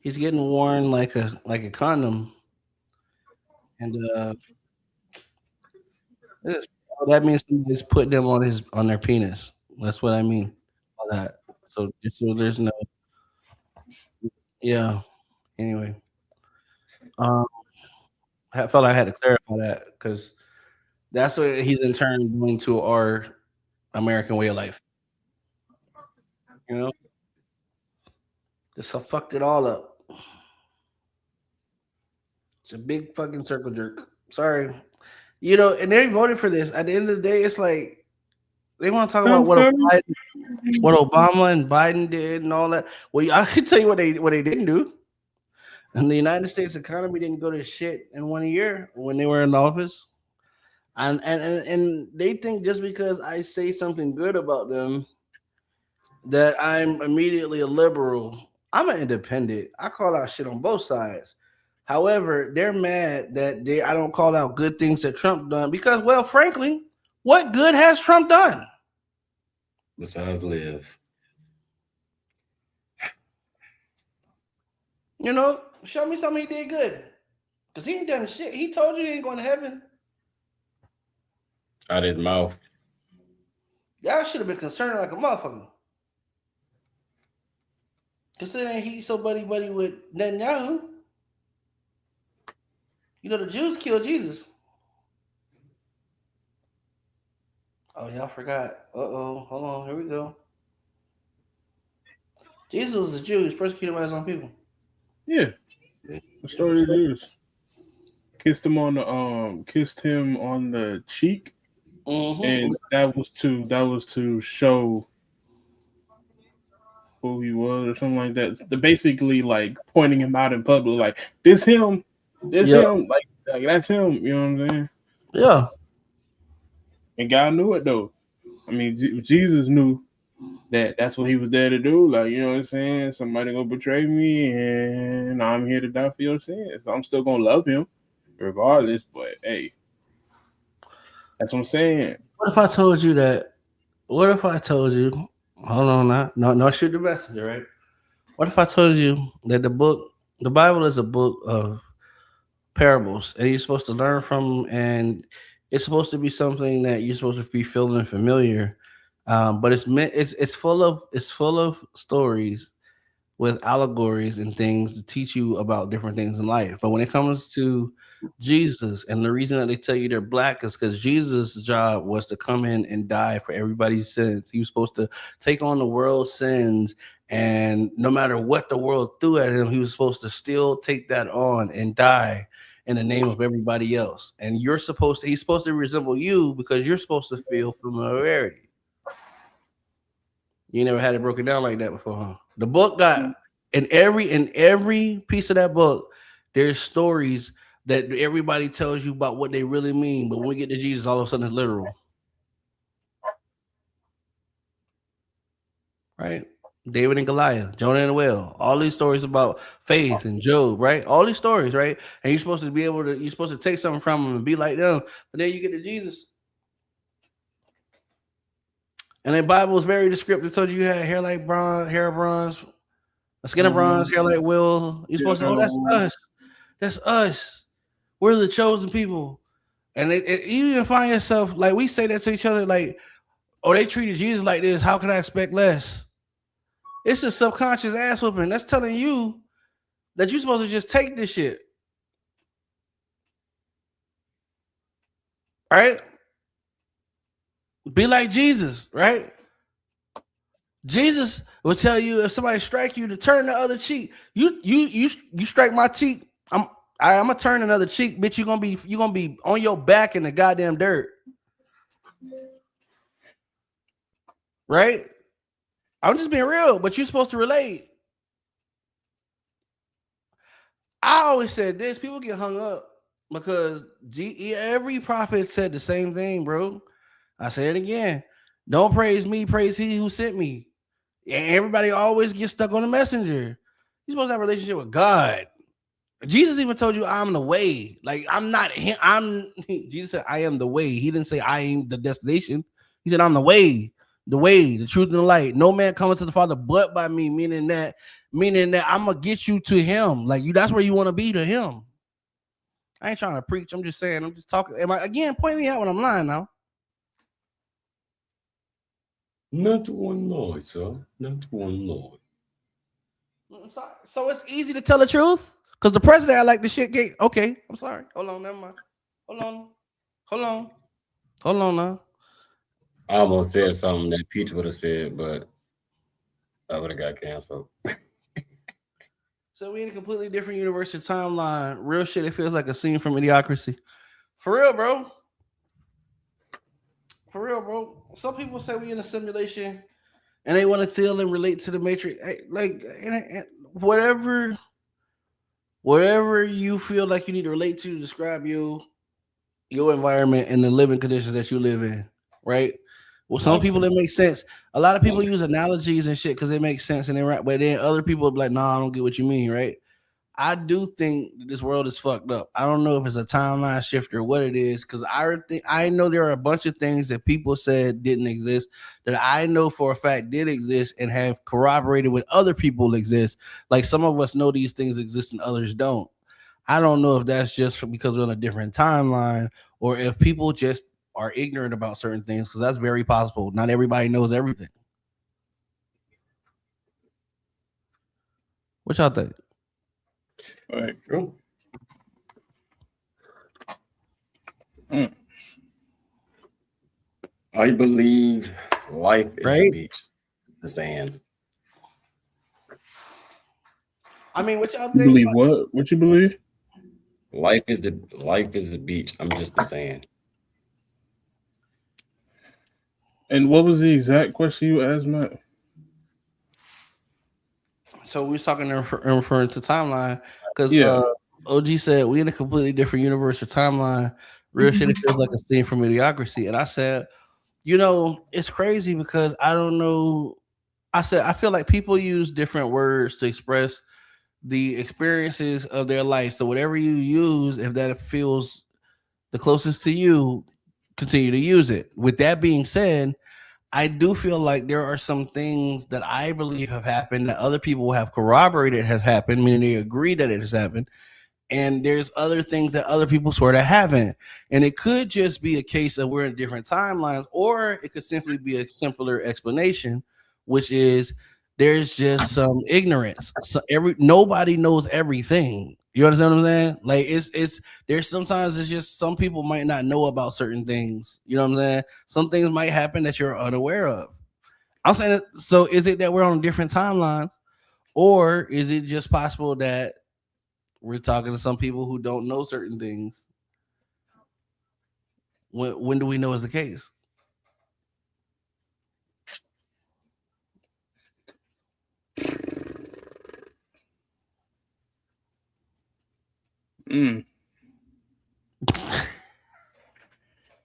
He's getting worn like a condom, and that means somebody's putting them on their penis. That's what I mean by that. So there's no, yeah. Anyway, I felt I had to clarify that because that's what he's in turn doing to our American way of life. You know, just fucked it all up. It's a big fucking circle jerk. Sorry. You know, and they voted for this. At the end of the day, it's like they want to talk about what Obama and Biden did and all that. Well, I can tell you what they didn't do. And the United States economy didn't go to shit in 1 year when they were in office. And they think just because I say something good about them that I'm immediately a liberal. I'm an independent. I call out shit on both sides. However, they're mad that I don't call out good things that Trump done because, well, frankly, what good has Trump done? Besides live. You know, show me something he did good. Because he ain't done shit. He told you he ain't going to heaven. Out his mouth. Y'all should have been concerned like a motherfucker. Considering he's so buddy with Netanyahu. You know, the Jews killed Jesus. Oh, y'all forgot. Uh-oh. Hold on. Here we go. Jesus was a Jew. He was persecuted by his own people. Yeah. The story of the Jews. Kissed him on the cheek. Mm-hmm. And that was to show who he was or something like that. They're basically like pointing him out in public, like this him, him, like that's him. You know what I'm saying? Yeah. And God knew it though. I mean, Jesus knew that's what he was there to do. Like, you know what I'm saying? Somebody gonna betray me, and I'm here to die for your sins. I'm still gonna love him regardless. But hey, that's what I'm saying. What if I told you that? What if I told you? Hold on, no, shoot the messenger, right? What if I told you that the Bible is a book of parables, and you're supposed to learn from, and it's supposed to be something that you're supposed to be feeling familiar, but it's full of stories with allegories and things to teach you about different things in life. But when it comes to Jesus, and the reason that they tell you they're black is because Jesus' job was to come in and die for everybody's sins. He was supposed to take on the world's sins, and no matter what the world threw at him, he was supposed to still take that on and die in the name of everybody else. And he's supposed to resemble you because you're supposed to feel familiarity. You never had it broken down like that before, huh? The book got in every piece of that book, there's stories that everybody tells you about what they really mean, but when we get to Jesus, all of a sudden it's literal. Right? David and Goliath, Jonah and the whale, all these stories about faith and Job, right? All these stories, right? And you're supposed to be able to, you're supposed to take something from them and be like them. But then you get to Jesus. And the Bible is very descriptive. It told you had hair like bronze, hair of bronze, a skin of bronze, hair like wool. You're supposed to, oh, that's us. That's us. We're the chosen people. And you even find yourself, like, we say that to each other, like, oh, they treated Jesus like this. How can I expect less? It's a subconscious ass whooping. That's telling you that you're supposed to just take this shit. Right? Be like Jesus, right? Jesus will tell you if somebody strike you to turn the other cheek. You strike my cheek, I'm gonna turn another cheek, bitch. You're gonna be on your back in the goddamn dirt. Right? I'm just being real, but you're supposed to relate. I always said this, people get hung up because every prophet said the same thing, bro. I say it again. Don't praise me, praise he who sent me. And everybody always gets stuck on the messenger. You're supposed to have a relationship with God. Jesus even told you, I'm the way. Like, I'm not him. Jesus said, I am the way. He didn't say I am the destination. He said, I'm the way, the truth, and the light. No man coming to the Father but by me, meaning that I'm gonna get you to him. Like, that's where you want to be, to him. I ain't trying to preach. I'm just saying, I'm just talking. Am I again pointing me out when I'm lying now? Not one Lord, sir. Not one Lord. I'm sorry. So it's easy to tell the truth? Because the president, I like the shit gate. Okay, I'm sorry. Hold on, never mind. Hold on now. I almost said something that Peach would have said, but I would have got canceled. So we in a completely different universe or timeline. Real shit, it feels like a scene from Idiocracy. For real, bro. Some people say we in a simulation and they want to feel and relate to the Matrix. Like, whatever you feel like you need to relate to describe your environment and the living conditions that you live in, right? Well, some people it makes sense. A lot of people use analogies and shit because it makes sense and they right, but then other people be like, "Nah, I don't get what you mean," right? I do think this world is fucked up. I don't know if it's a timeline shift or what it is, because I know there are a bunch of things that people said didn't exist that I know for a fact did exist and have corroborated with other people exist. Like, some of us know these things exist and others don't. I don't know if that's just because we're on a different timeline or if people just are ignorant about certain things, because that's very possible. Not everybody knows everything. What y'all think? All right, cool. I believe life is the beach, the sand. I mean, what y'all think? You believe what? What you believe? Life is the beach. I'm just the sand. And what was the exact question you asked, Matt? So we was talking referring to timeline because OG said we in a completely different universe or timeline. Real shit, it feels like a scene from Idiocracy. And I said, it's crazy because I don't know. I said I feel like people use different words to express the experiences of their life. So whatever you use, if that feels the closest to you, continue to use it. With that being said, I do feel like there are some things that I believe have happened that other people have corroborated has happened, meaning they agree that it has happened. And there's other things that other people sort of haven't. And it could just be a case of we're in different timelines, or it could simply be a simpler explanation, which is there's just some ignorance. So nobody knows everything. You understand what I'm saying? Like, there's sometimes it's just some people might not know about certain things. You know what I'm saying? Some things might happen that you're unaware of. I'm saying, so is it that we're on different timelines, or is it just possible that we're talking to some people who don't know certain things? When do we know is the case?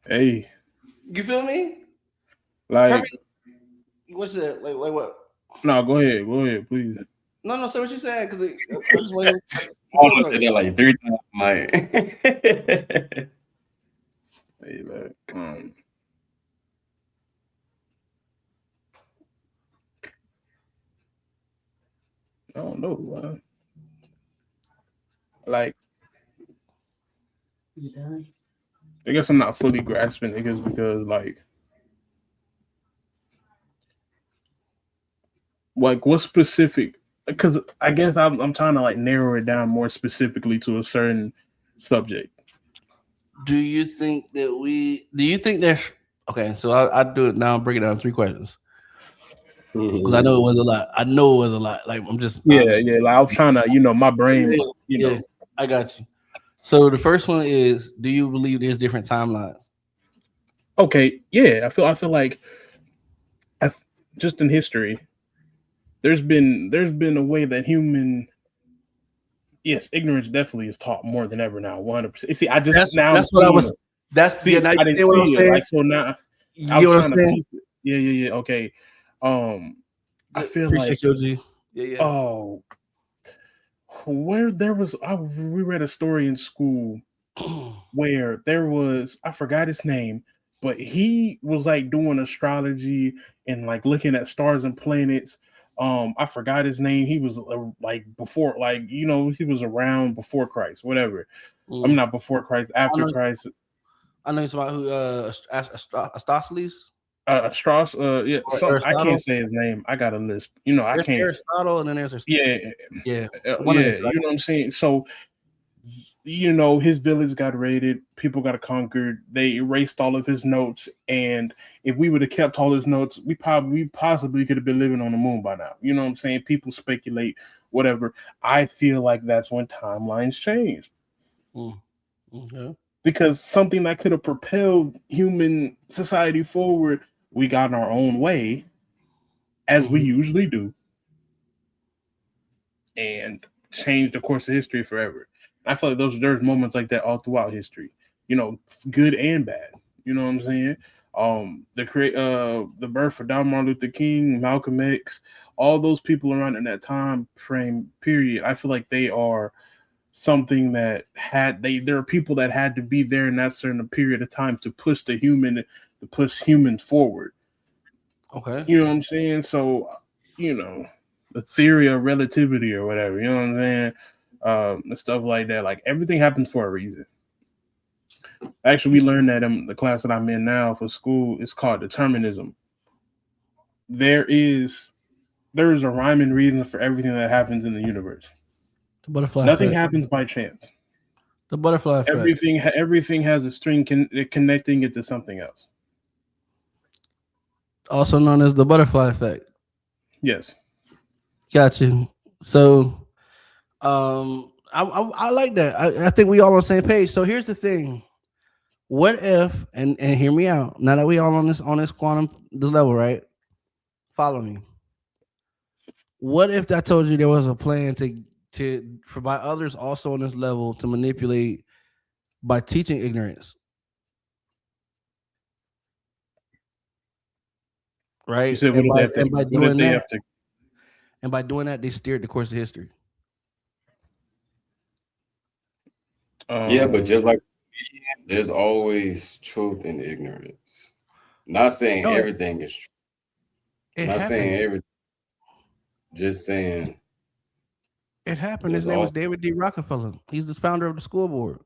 Hey, you feel me? like what's that? Like what? No, go ahead, please. No, say what you said because I just want to. I almost did that like 3 times tonight. Hey, I don't know. Like, I guess I'm not fully grasping it because like what specific? Because I guess I'm trying to like narrow it down more specifically to a certain subject. Do you think there's okay? So I do it now. I'll break it down 3 questions because I know it was a lot. Like I'm just yeah. Like I was trying to, my brain, yeah, I got you. So the first one is: do you believe there's different timelines? Okay, yeah. I feel like just in history, there's been a way that ignorance definitely is taught more than ever now. 100%. See, I just that's what I was. That's see. now I you didn't see what I'm see it. saying. Like so now, You I was know what I'm trying to saying? piece it. Yeah. Okay. I feel Appreciate like you, G. Yeah. Oh, where there was we read a story in school where there was, I forgot his name, but he was like doing astrology and like looking at stars and planets. I forgot his name. He was like before, like he was around before Christ, whatever. I'm not before Christ, after Christ. I know it's about who Astosceles. Strauss, yeah, I Aristotle? can't say his name. I got a list. I There's can't. Aristotle and then there's Yeah. yeah. You know what I'm saying? So, his village got raided, people got conquered, they erased all of his notes, and if we would have kept all his notes, we possibly could have been living on the moon by now. You know what I'm saying? People speculate, whatever. I feel like that's when timelines changed. Okay. Because something that could have propelled human society forward, we got in our own way, as we usually do, and changed the course of history forever. I feel like there's moments like that all throughout history, good and bad. You know what I'm saying? The birth of Martin Luther King, Malcolm X, all those people around in that time frame period. I feel like they are something that there are people that had to be there in that certain period of time to push humans forward. Okay. You know what I'm saying? So, the theory of relativity or whatever, you know what I'm saying? And stuff like that. Like everything happens for a reason. Actually, we learned that in the class that I'm in now for school. It's called determinism. There is a rhyme and reason for everything that happens in the universe. The butterfly Nothing effect. happens by chance. The butterfly effect. Everything has a string connecting it to something else. Also known as the butterfly effect. Yes. Got you. So, I like that. I think we all on the same page. So here's the thing: what if, and hear me out. Now that we all on this quantum level, right? Follow me. What if I told you there was a plan for by others also on this level to manipulate by teaching ignorance? Right? You said, and by doing that, they steered the course of history. Yeah, but just like there's always truth in ignorance. Not saying everything is true. Not saying everything. Just saying it happened. His name was David D. Rockefeller. He's the founder of the school board.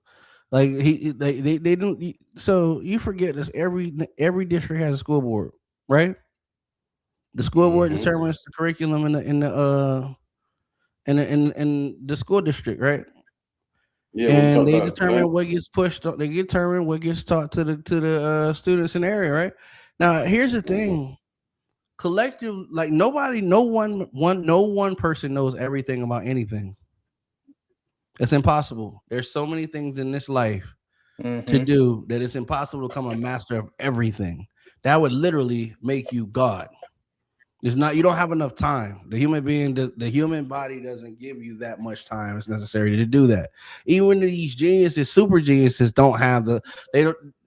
Like they don't. So you forget this. Every district has a school board, right? The school board determines the curriculum in the school district, right? Yeah, and they determine what gets pushed. They determine what gets taught to the students in the area, right? Now, here's the thing: collective, like no one person knows everything about anything. It's impossible. There's so many things in this life to do that it's impossible to become a master of everything. That would literally make you God. It's not. You don't have enough time. The human body doesn't give you that much time. It's necessary to do that. Even these geniuses, super geniuses, don't have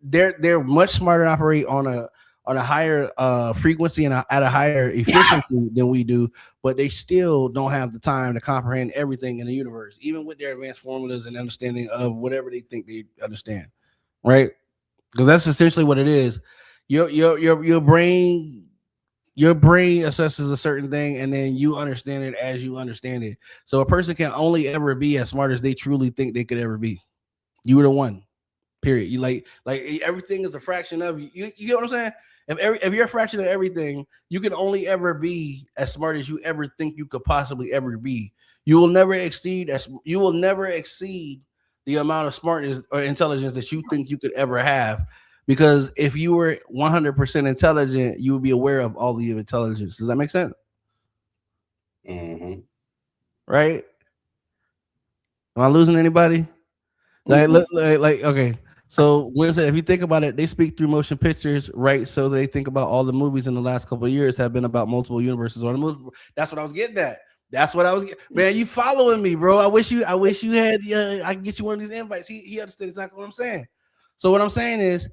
they're much smarter to operate on on a higher frequency and at a higher efficiency than we do, but they still don't have the time to comprehend everything in the universe, even with their advanced formulas and understanding of whatever they think they understand, right? Because that's essentially what it is. Your brain assesses a certain thing, and then you understand it as you understand it. So a person can only ever be as smart as they truly think they could ever be. You were the one. Period. You like everything is a fraction of you. You get what I'm saying? If you're a fraction of everything, you can only ever be as smart as you ever think you could possibly ever be. You will never exceed the amount of smartness or intelligence that you think you could ever have. Because if you were 100% intelligent, you would be aware of all the intelligence. Does that make sense? Mm-hmm. Right? Am I losing anybody? Like okay. So Wednesday, if you think about it, they speak through motion pictures, right? So they think about all the movies in the last couple of years have been about multiple universes or the movie. That's what I was getting at. That's what I was. Man, you following me, bro? I wish you had. I can get you one of these invites. He understood exactly what I'm saying. So what I'm saying is,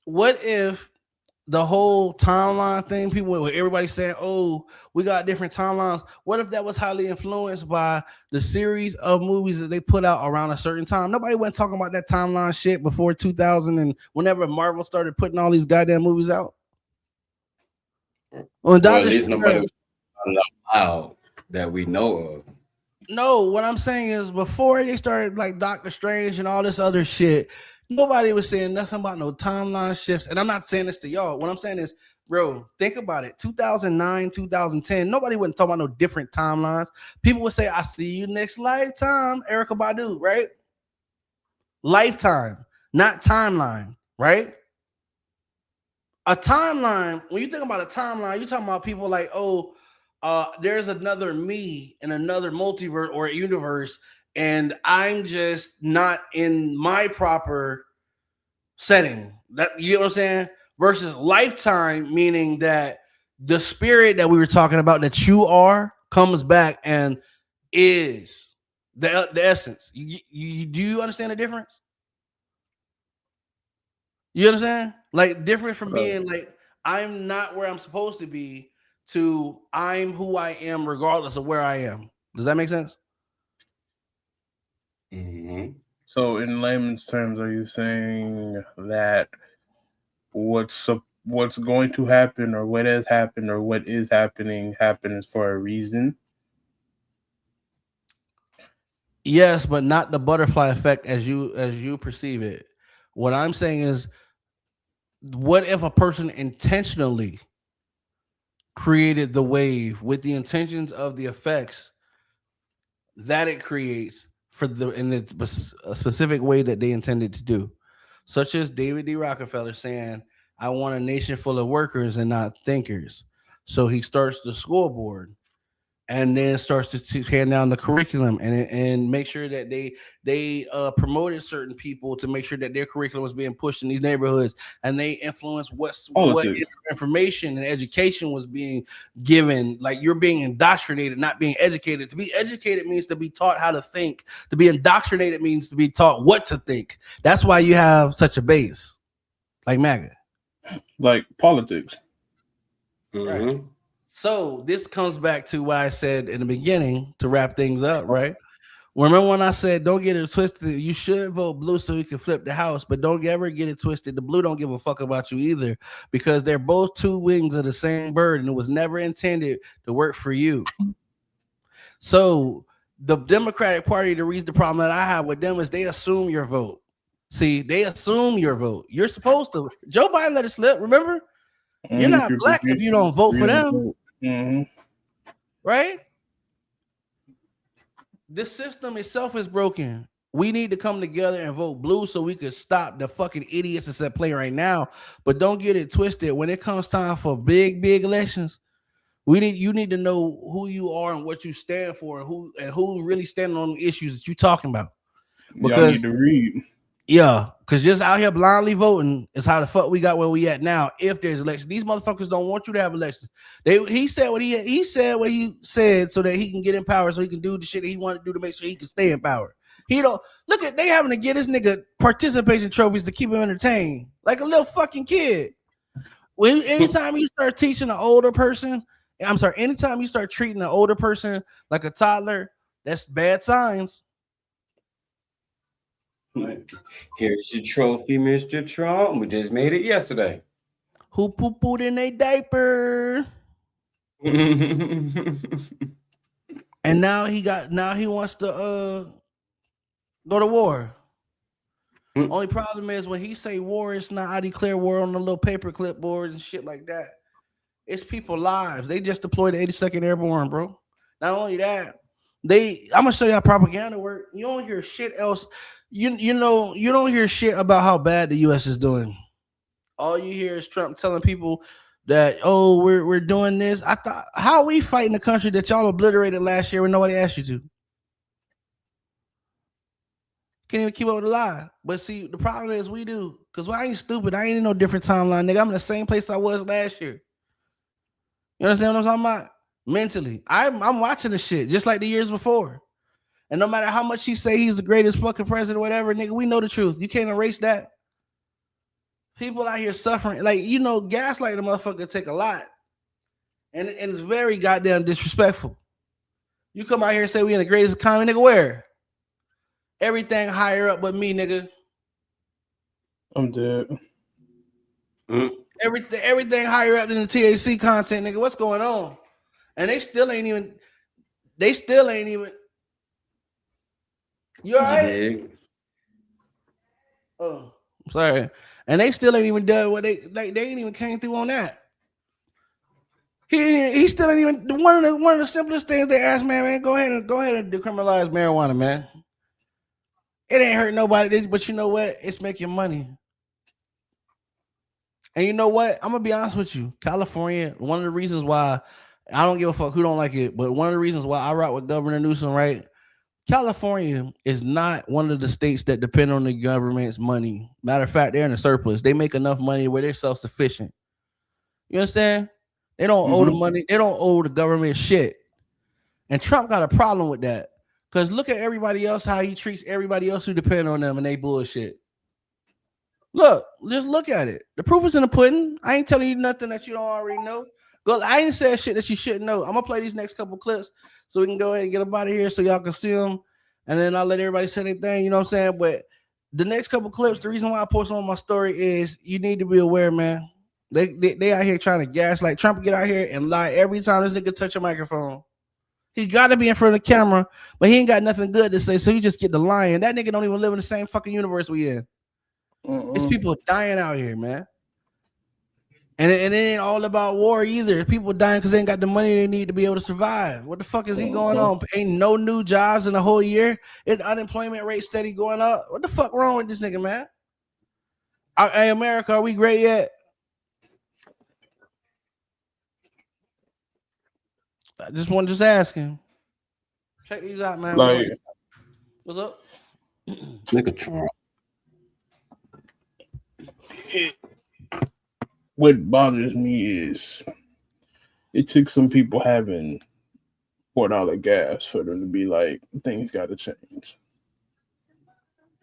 what if the whole timeline thing, everybody saying, oh, we got different timelines. What if that was highly influenced by the series of movies that they put out around a certain time? Nobody went talking about that timeline shit before 2000 and whenever Marvel started putting all these goddamn movies out. Well, at least nobody was allowed that we know of. No, what I'm saying is before they started like Doctor Strange and all this other shit, nobody was saying nothing about no timeline shifts. And I'm not saying this to y'all. What I'm saying is, bro, think about it. 2009, 2010, nobody wouldn't talk about no different timelines. People would say, I see you next lifetime, Erykah Badu, right? Lifetime, not timeline, right? A timeline, when you think about a timeline, you're talking about people like, oh, there's another me in another multiverse or universe, and I'm just not in my proper setting. That, you know what I'm saying? Versus lifetime, meaning that the spirit that we were talking about that you are comes back and is the essence. You do you understand the difference? You understand? Like different from being like I'm not where I'm supposed to be to I'm who I am regardless of where I am. Does that make sense? Mm-hmm. So, in layman's terms, are you saying that what's going to happen, or what has happened, or what is happening happens for a reason? Yes, but not the butterfly effect as you perceive it. What I'm saying is, what if a person intentionally created the wave with the intentions of the effects that it creates in a specific way that they intended to do, such as David D. Rockefeller saying, I want a nation full of workers and not thinkers. So he starts the school board and then starts to hand down the curriculum and make sure that they promoted certain people to make sure that their curriculum was being pushed in these neighborhoods, and they influenced what information and education was being given. Like you're being indoctrinated, not being educated. To be educated means to be taught how to think. To be indoctrinated means to be taught what to think. That's why you have such a base, like MAGA, like politics. Mm-hmm. Right. So this comes back to what I said in the beginning to wrap things up, right? Remember when I said don't get it twisted, you should vote blue so you can flip the house, but don't ever get it twisted. The blue don't give a fuck about you either, because they're both two wings of the same bird, and it was never intended to work for you. So the Democratic Party, the reason the problem that I have with them is they assume your vote. See, they assume your vote. You're supposed to. Joe Biden let it slip, remember? You're not black if you don't vote for them. Mm-hmm. Right? This system itself is broken. We need to come together and vote blue so we could stop the fucking idiots that's at play right now. But don't get it twisted. When it comes time for big elections, you need to know who you are and what you stand for, and who really standing on the issues that you're talking about. Because y'all need to read. Yeah, because just out here blindly voting is how the fuck we got where we at now. If there's election, these motherfuckers don't want you to have elections. He said what he said so that he can get in power, so he can do the shit that he wanted to do to make sure he can stay in power. He don't look at they having to get this nigga participation trophies to keep him entertained, like a little fucking kid. Anytime you start teaching an older person, anytime you start treating an older person like a toddler, that's bad signs. Here's your trophy, Mr. Trump. We just made it yesterday. Who poo-pooed in a diaper? And now he wants to go to war. Only problem is when he say war, it's not I declare war on the little paper clipboards and shit like that. It's people lives. They just deployed the 82nd Airborne, bro. Not only that, I'm gonna show you how propaganda work. You don't hear shit else. You don't hear shit about how bad the US is doing. All you hear is Trump telling people that, oh, we're doing this. I thought, how are we fighting the country that y'all obliterated last year when nobody asked you to? Can't even keep up with the lie. But see, the problem is we do. Because I ain't stupid. I ain't in no different timeline, nigga. I'm in the same place I was last year. You understand what I'm talking about? Mentally. I'm watching the shit just like the years before. And no matter how much he say he's the greatest fucking president, whatever, nigga, we know the truth. You can't erase that. People out here suffering. Like, gaslighting a motherfucker take a lot. And it's very goddamn disrespectful. You come out here and say we in the greatest economy, nigga, where? Everything higher up but me, nigga. I'm dead. Everything higher up than the THC content, nigga. What's going on? And they still ain't even. You all right? Oh, I'm sorry. And they still ain't even done what they ain't even came through on that. He still ain't even one of the simplest things they asked, man, go ahead and decriminalize marijuana, man. It ain't hurt nobody, but you know what? It's making money. And you know what? I'm gonna be honest with you. California, one of the reasons why I don't give a fuck who don't like it, but one of the reasons why I rock with Governor Newsom, right? California is not one of the states that depend on the government's money. Matter of fact, they're in a surplus. They make enough money where they're self-sufficient. You understand? They don't owe the money. They don't owe the government shit. And Trump got a problem with that. Because look at everybody else, how he treats everybody else who depend on them and they bullshit. Look, just look at it. The proof is in the pudding. I ain't telling you nothing that you don't already know. I ain't said shit that you shouldn't know. I'm gonna play these next couple clips so we can go ahead and get them out of here so y'all can see them. And then I'll let everybody say their thing, you know what I'm saying? But the next couple clips, the reason why I post them on my story is you need to be aware, man. They out here trying to gaslight. Trump get out here and lie every time this nigga touch a microphone. He got to be in front of the camera, but he ain't got nothing good to say, so he just get the lying. That nigga don't even live in the same fucking universe we in. It's people dying out here, man. And it ain't all about war either. People dying because they ain't got the money they need to be able to survive. What the fuck is he going on? Ain't no new jobs in the whole year. And unemployment rate steady going up. What the fuck wrong with this nigga, man? Hey, America, are we great yet? I just asking. Check these out, man. What's up? Nigga Trump. What bothers me is it took some people having $4 gas for them to be like, things got to change.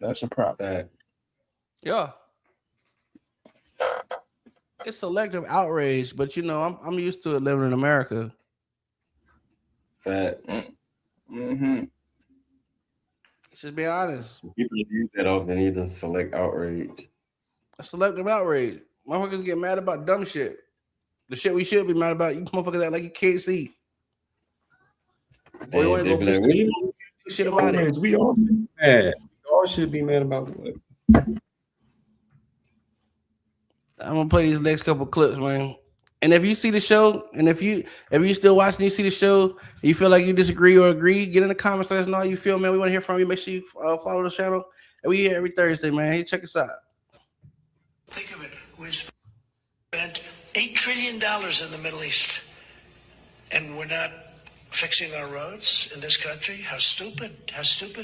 That's a problem. Yeah. It's selective outrage, but I'm used to it living in America. Facts. Just be honest. People use that often either select outrage. A selective outrage. Motherfuckers get mad about dumb shit. The shit we should be mad about. You motherfuckers act like you can't see. They be like, shit about it. We all be mad. We all should be mad about it. I'm gonna play these next couple clips, man. And if you see the show, and if you still watching, you see the show, and you feel like you disagree or agree, get in the comments. Let us know how you feel, man. We want to hear from you. Make sure you follow the channel. And we here every Thursday, man. Hey, check us out. Think of it. We spent $8 trillion in the Middle East, and we're not fixing our roads in this country. How stupid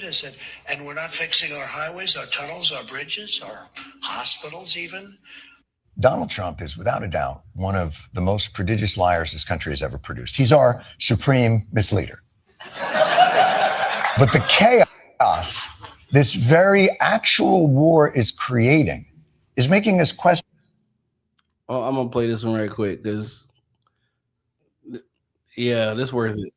is it? And we're not fixing our highways, our tunnels, our bridges, our hospitals even. Donald Trump is without a doubt one of the most prodigious liars this country has ever produced. He's our supreme misleader. But the chaos this very actual war is creating is making us question. Oh, I'm gonna play this one right quick because yeah, this worth it.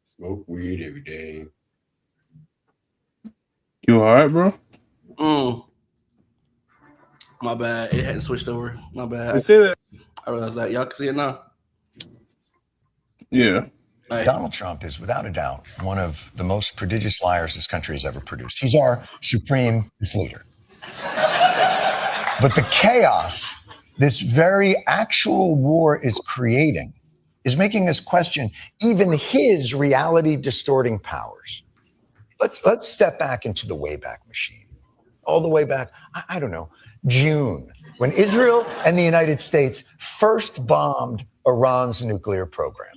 Smoke weed every day. You all right, bro? My bad. It hadn't switched over. My bad. They say that. I realized that. Y'all can see it now. Yeah. Donald Trump is without a doubt one of the most prodigious liars this country has ever produced. He's our supreme leader. But the chaos this very actual war is creating is making us question even his reality distorting powers. Let's step back into the Wayback Machine. All the way back, I don't know, June, when Israel and the United States first bombed Iran's nuclear program.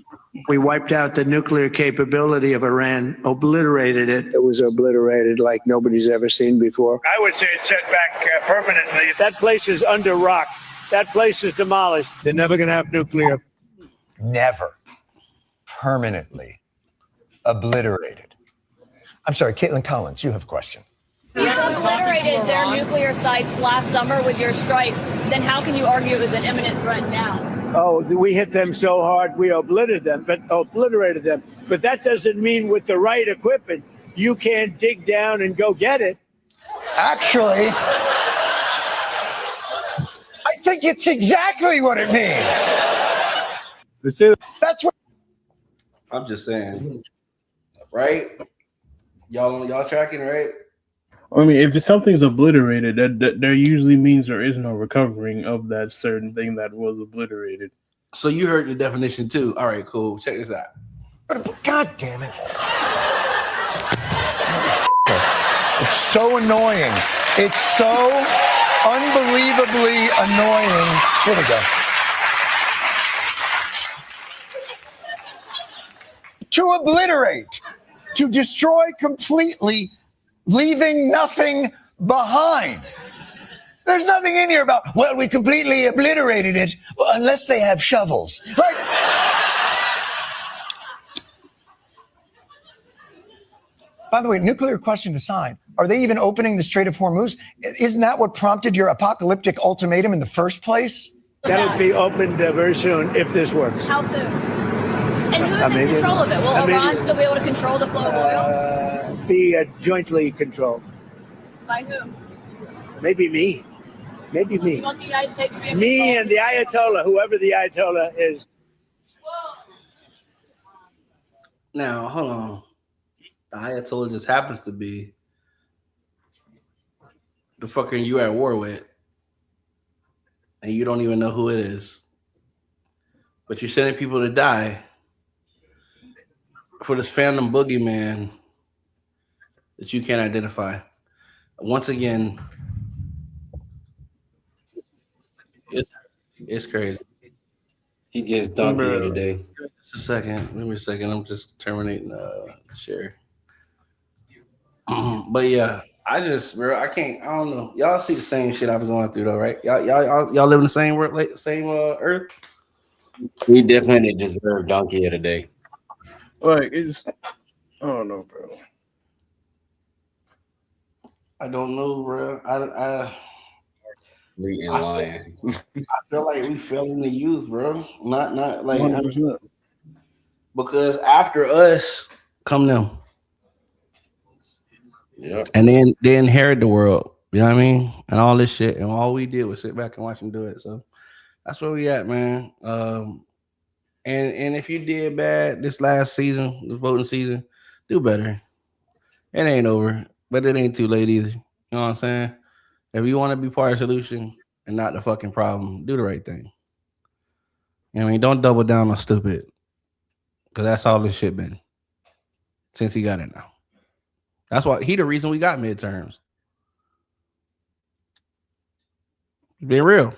We wiped out the nuclear capability of Iran, obliterated it. It was obliterated like nobody's ever seen before. I would say it's set back permanently. That place is under rock. That place is demolished. They're never going to have nuclear. Never. Permanently obliterated. I'm sorry, Caitlin Collins, you have a question. You obliterated their nuclear sites last summer with your strikes. Then how can you argue it was an imminent threat now? Oh, we hit them so hard, we obliterated them. But that doesn't mean with the right equipment, you can't dig down and go get it. Actually, I think it's exactly what it means. That's what I'm just saying. Right? Y'all tracking, right? I mean, if something's obliterated, that there usually means there is no recovering of that certain thing that was obliterated. So you heard the definition too. All right, cool. Check this out. God damn it. It's so annoying. It's so unbelievably annoying. Here we go. To obliterate, to destroy completely, leaving nothing behind. There's nothing in here about, well, we completely obliterated it, well, unless they have shovels. Like, by the way, nuclear question aside, are they even opening the Strait of Hormuz? Isn't that what prompted your apocalyptic ultimatum in the first place? That'll be opened very soon if this works. How soon? And who's in control of it? Will Iran still be able to control the flow of oil? Be jointly controlled. By who? Maybe me. Maybe me. You want the United States to be Me and the Ayatollah, whoever the Ayatollah is. Now, hold on. The Ayatollah just happens to be the fucking you at war with, and you don't even know who it is. But you're sending people to die for this phantom boogeyman that you can't identify. Once again, it's crazy. He gets dumped here today. Just a second. Give me a second. I'm just terminating share. But yeah, I don't know. Y'all see the same shit I've been going through though, right? Y'all live in the same world, like same earth. We definitely deserve donkey of the day. Like it's, I don't know, bro. I don't know, bro. I lying. I feel like we fell in the youth, bro. Not like because after us come them. Yeah. And then they inherit the world. You know what I mean? And all this shit. And all we did was sit back and watch them do it. So that's where we at, man. And if you did bad this last season, this voting season, do better. It ain't over, but it ain't too late either. You know what I'm saying? If you want to be part of the solution and not the fucking problem, do the right thing. You know what I mean? Don't double down on stupid. Because that's all this shit been since he got it now. That's why he the reason we got midterms. Being real.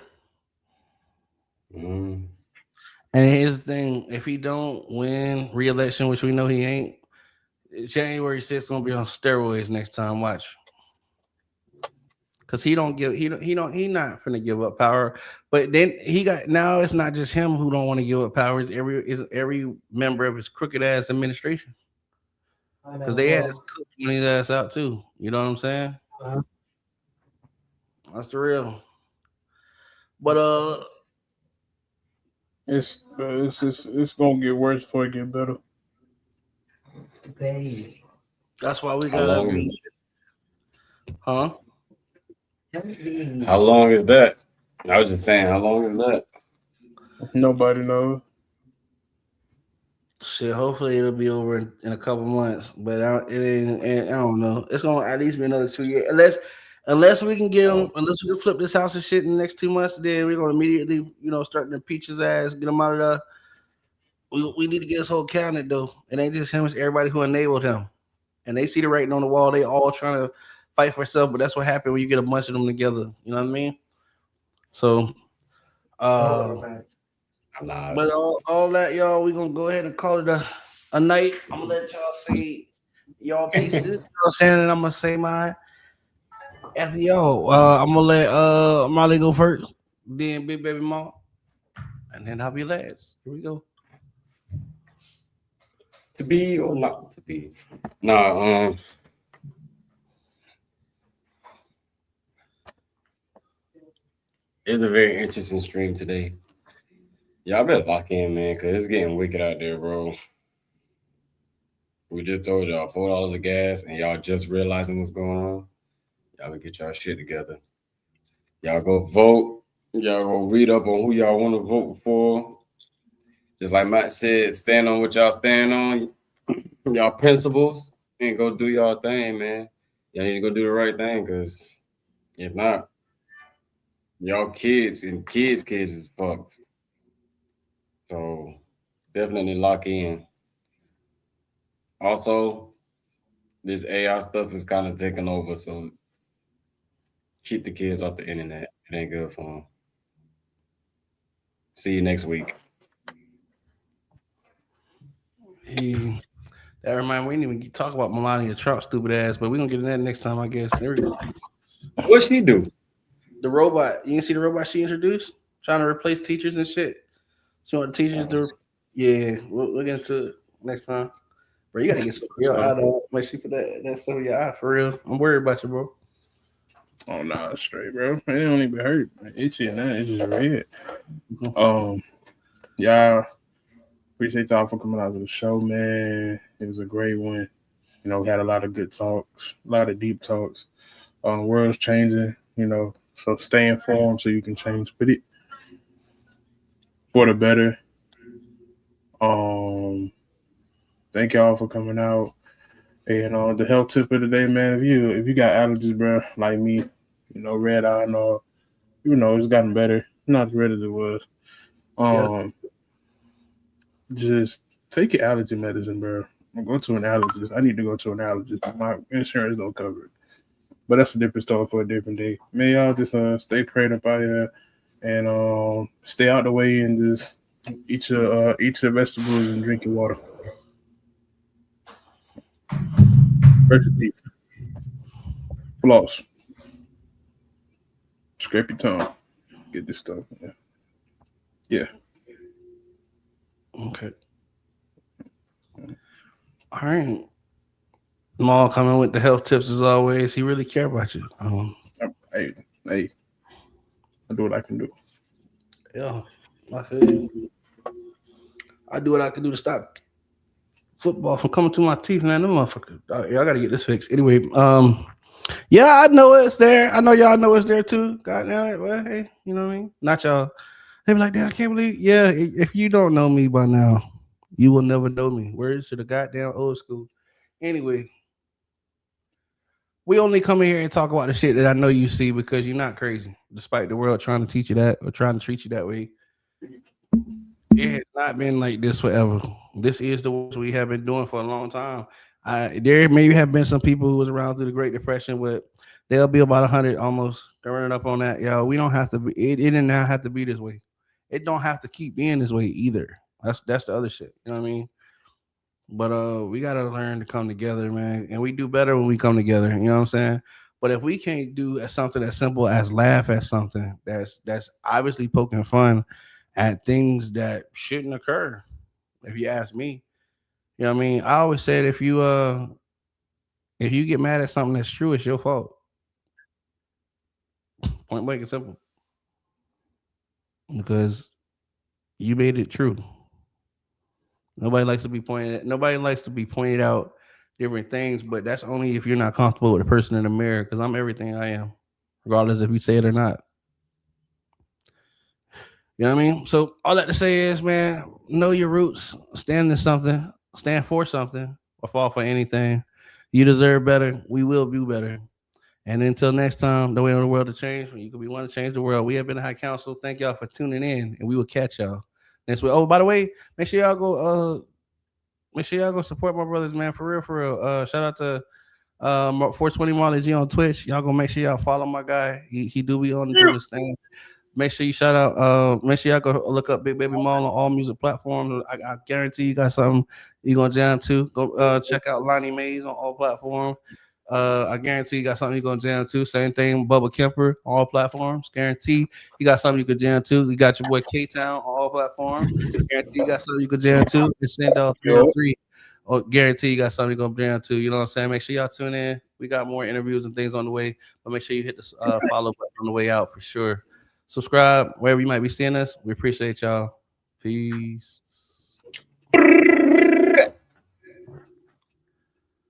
And here's the thing: if he don't win re-election, which we know he ain't, January 6th gonna be on steroids next time. Watch. because he not finna give up power. But then now it's not just him who don't want to give up power. It's every member of his crooked ass administration because they ass cooked his ass out too. You know what I'm saying? That's the real. But it's gonna get worse before it get better. that's why we How gotta long be. is Huh? How long is that? I was just saying, how long is that? Nobody knows. Shit, hopefully it'll be over in a couple months, but I don't know. It's gonna at least be another 2 years, unless we can unless we can flip this house and shit in the next 2 months. Then we're gonna immediately, start to impeach his ass, get him out of there. We need to get this whole counted though. It ain't just him; it's everybody who enabled him, and they see the writing on the wall. They all trying to fight for itself, but that's what happened when you get a bunch of them together. You know what I mean? So, but all that, y'all, we gonna go ahead and call it a night. I'm gonna let y'all say y'all pieces. You know what I'm saying? And I'm gonna say mine. After y'all, I'm gonna let Molly go first, then Big Baby Mom, and then I'll be last. Here we go. To be or not to be? Nah, it's a very interesting stream today. Y'all better lock in, man, because it's getting wicked out there, bro. We just told y'all $4 of gas, and y'all just realizing what's going on. Y'all better get y'all shit together. Y'all go vote. Y'all go read up on who y'all want to vote for. Just like Matt said, stand on what y'all stand on. Y'all principles, and go do y'all thing, man. Y'all need to go do the right thing, because if not, y'all kids is fucked. So definitely lock in. Also, this AI stuff is kind of taking over, so keep the kids off the internet. It ain't good for them. See you next week. That reminds me, we didn't even talk about Melania Trump stupid ass, but we're gonna get in that next time, I guess. There we go. What she do? The robot. You can see the robot she introduced, trying to replace teachers and shit. She want teachers to, yeah. We'll get into it next time. Bro, you gotta get some real eye dog. Make sure you put that stuff in your eye for real. I'm worried about you, bro. Oh nah, it's straight, bro. It don't even hurt. Itchy and that, it's just red. Yeah. Appreciate y'all for coming out to the show, man. It was a great one. We had a lot of good talks, a lot of deep talks. World's changing, so stay informed so you can change with it for the better. Thank y'all for coming out. And the health tip of the day, man, if you got allergies, bro, like me, red eye and all, it's gotten better. Not as red as it was. Just take your allergy medicine, bro. Go to an allergist. I need to go to an allergist. My insurance don't cover it. But that's a different story for a different day. Man, y'all just stay prayed up out here and stay out the way and just eat your vegetables and drink your water. Brush your teeth. Floss. Scrape your tongue. Get this stuff. Yeah. Okay. All right. Maul coming with the health tips as always. He really care about you. Hey, I do what I can do. Yeah, I feel you. I do what I can do to stop football from coming to my teeth, man. Them motherfuckers. Yeah, I gotta get this fixed. Anyway, yeah, I know it's there. I know y'all know it's there too. God damn it. Well, hey, you know what I mean? Not y'all. They be like, damn, I can't believe. Yeah, if you don't know me by now, you will never know me. Words to the goddamn old school. Anyway, we only come in here and talk about the shit that I know you see because you're not crazy, despite the world trying to teach you that or trying to treat you that way. It has not been like this forever. This is the work we have been doing for a long time. There maybe have been some people who was around through the Great Depression, but they'll be about 100 almost. They're running up on that. Yo, we don't have to be. It didn't have to be this way. It don't have to keep being this way either. That's the other shit. You know what I mean? But we gotta learn to come together, man. And we do better when we come together. You know what I'm saying? But if we can't do something as simple as laugh at something that's obviously poking fun at things that shouldn't occur, if you ask me, you know what I mean? I always said if you get mad at something that's true, it's your fault. Point blank and simple. Because you made it true. Nobody likes to be pointed out different things, but that's only if you're not comfortable with the person in the mirror, because I'm everything I am, regardless if you say it or not. You know what I mean? So all that to say is, man, know your roots, stand in something, stand for something, or fall for anything. You deserve better. We will do better. And until next time, the way of the world to change. When you could be want to change the world. We have been the High Council. Thank y'all for tuning in, and we will catch y'all next week. Oh, by the way, make sure y'all go. Make sure y'all go support my brothers, man. For real, for real. Shout out to 420 Marley G on Twitch. Y'all go make sure y'all follow my guy. He do be on doing this thing. Make sure you shout out. Make sure y'all go look up Big Baby Mall on all music platforms. I guarantee you got something you gonna jam to. Go check out Lonnie Mays on all platforms. I guarantee you got something you gonna jam to. Same thing, Bubba Kemper on all platforms. Guarantee you got something you could jam to. You got your boy K Town on all platforms. Guarantee you got something you could jam to. It's Sendell 303. Oh, guarantee you got something you're gonna jam to. You know what I'm saying? Make sure y'all tune in. We got more interviews and things on the way, but make sure you hit the follow button on the way out for sure. Subscribe wherever you might be seeing us. We appreciate y'all. Peace.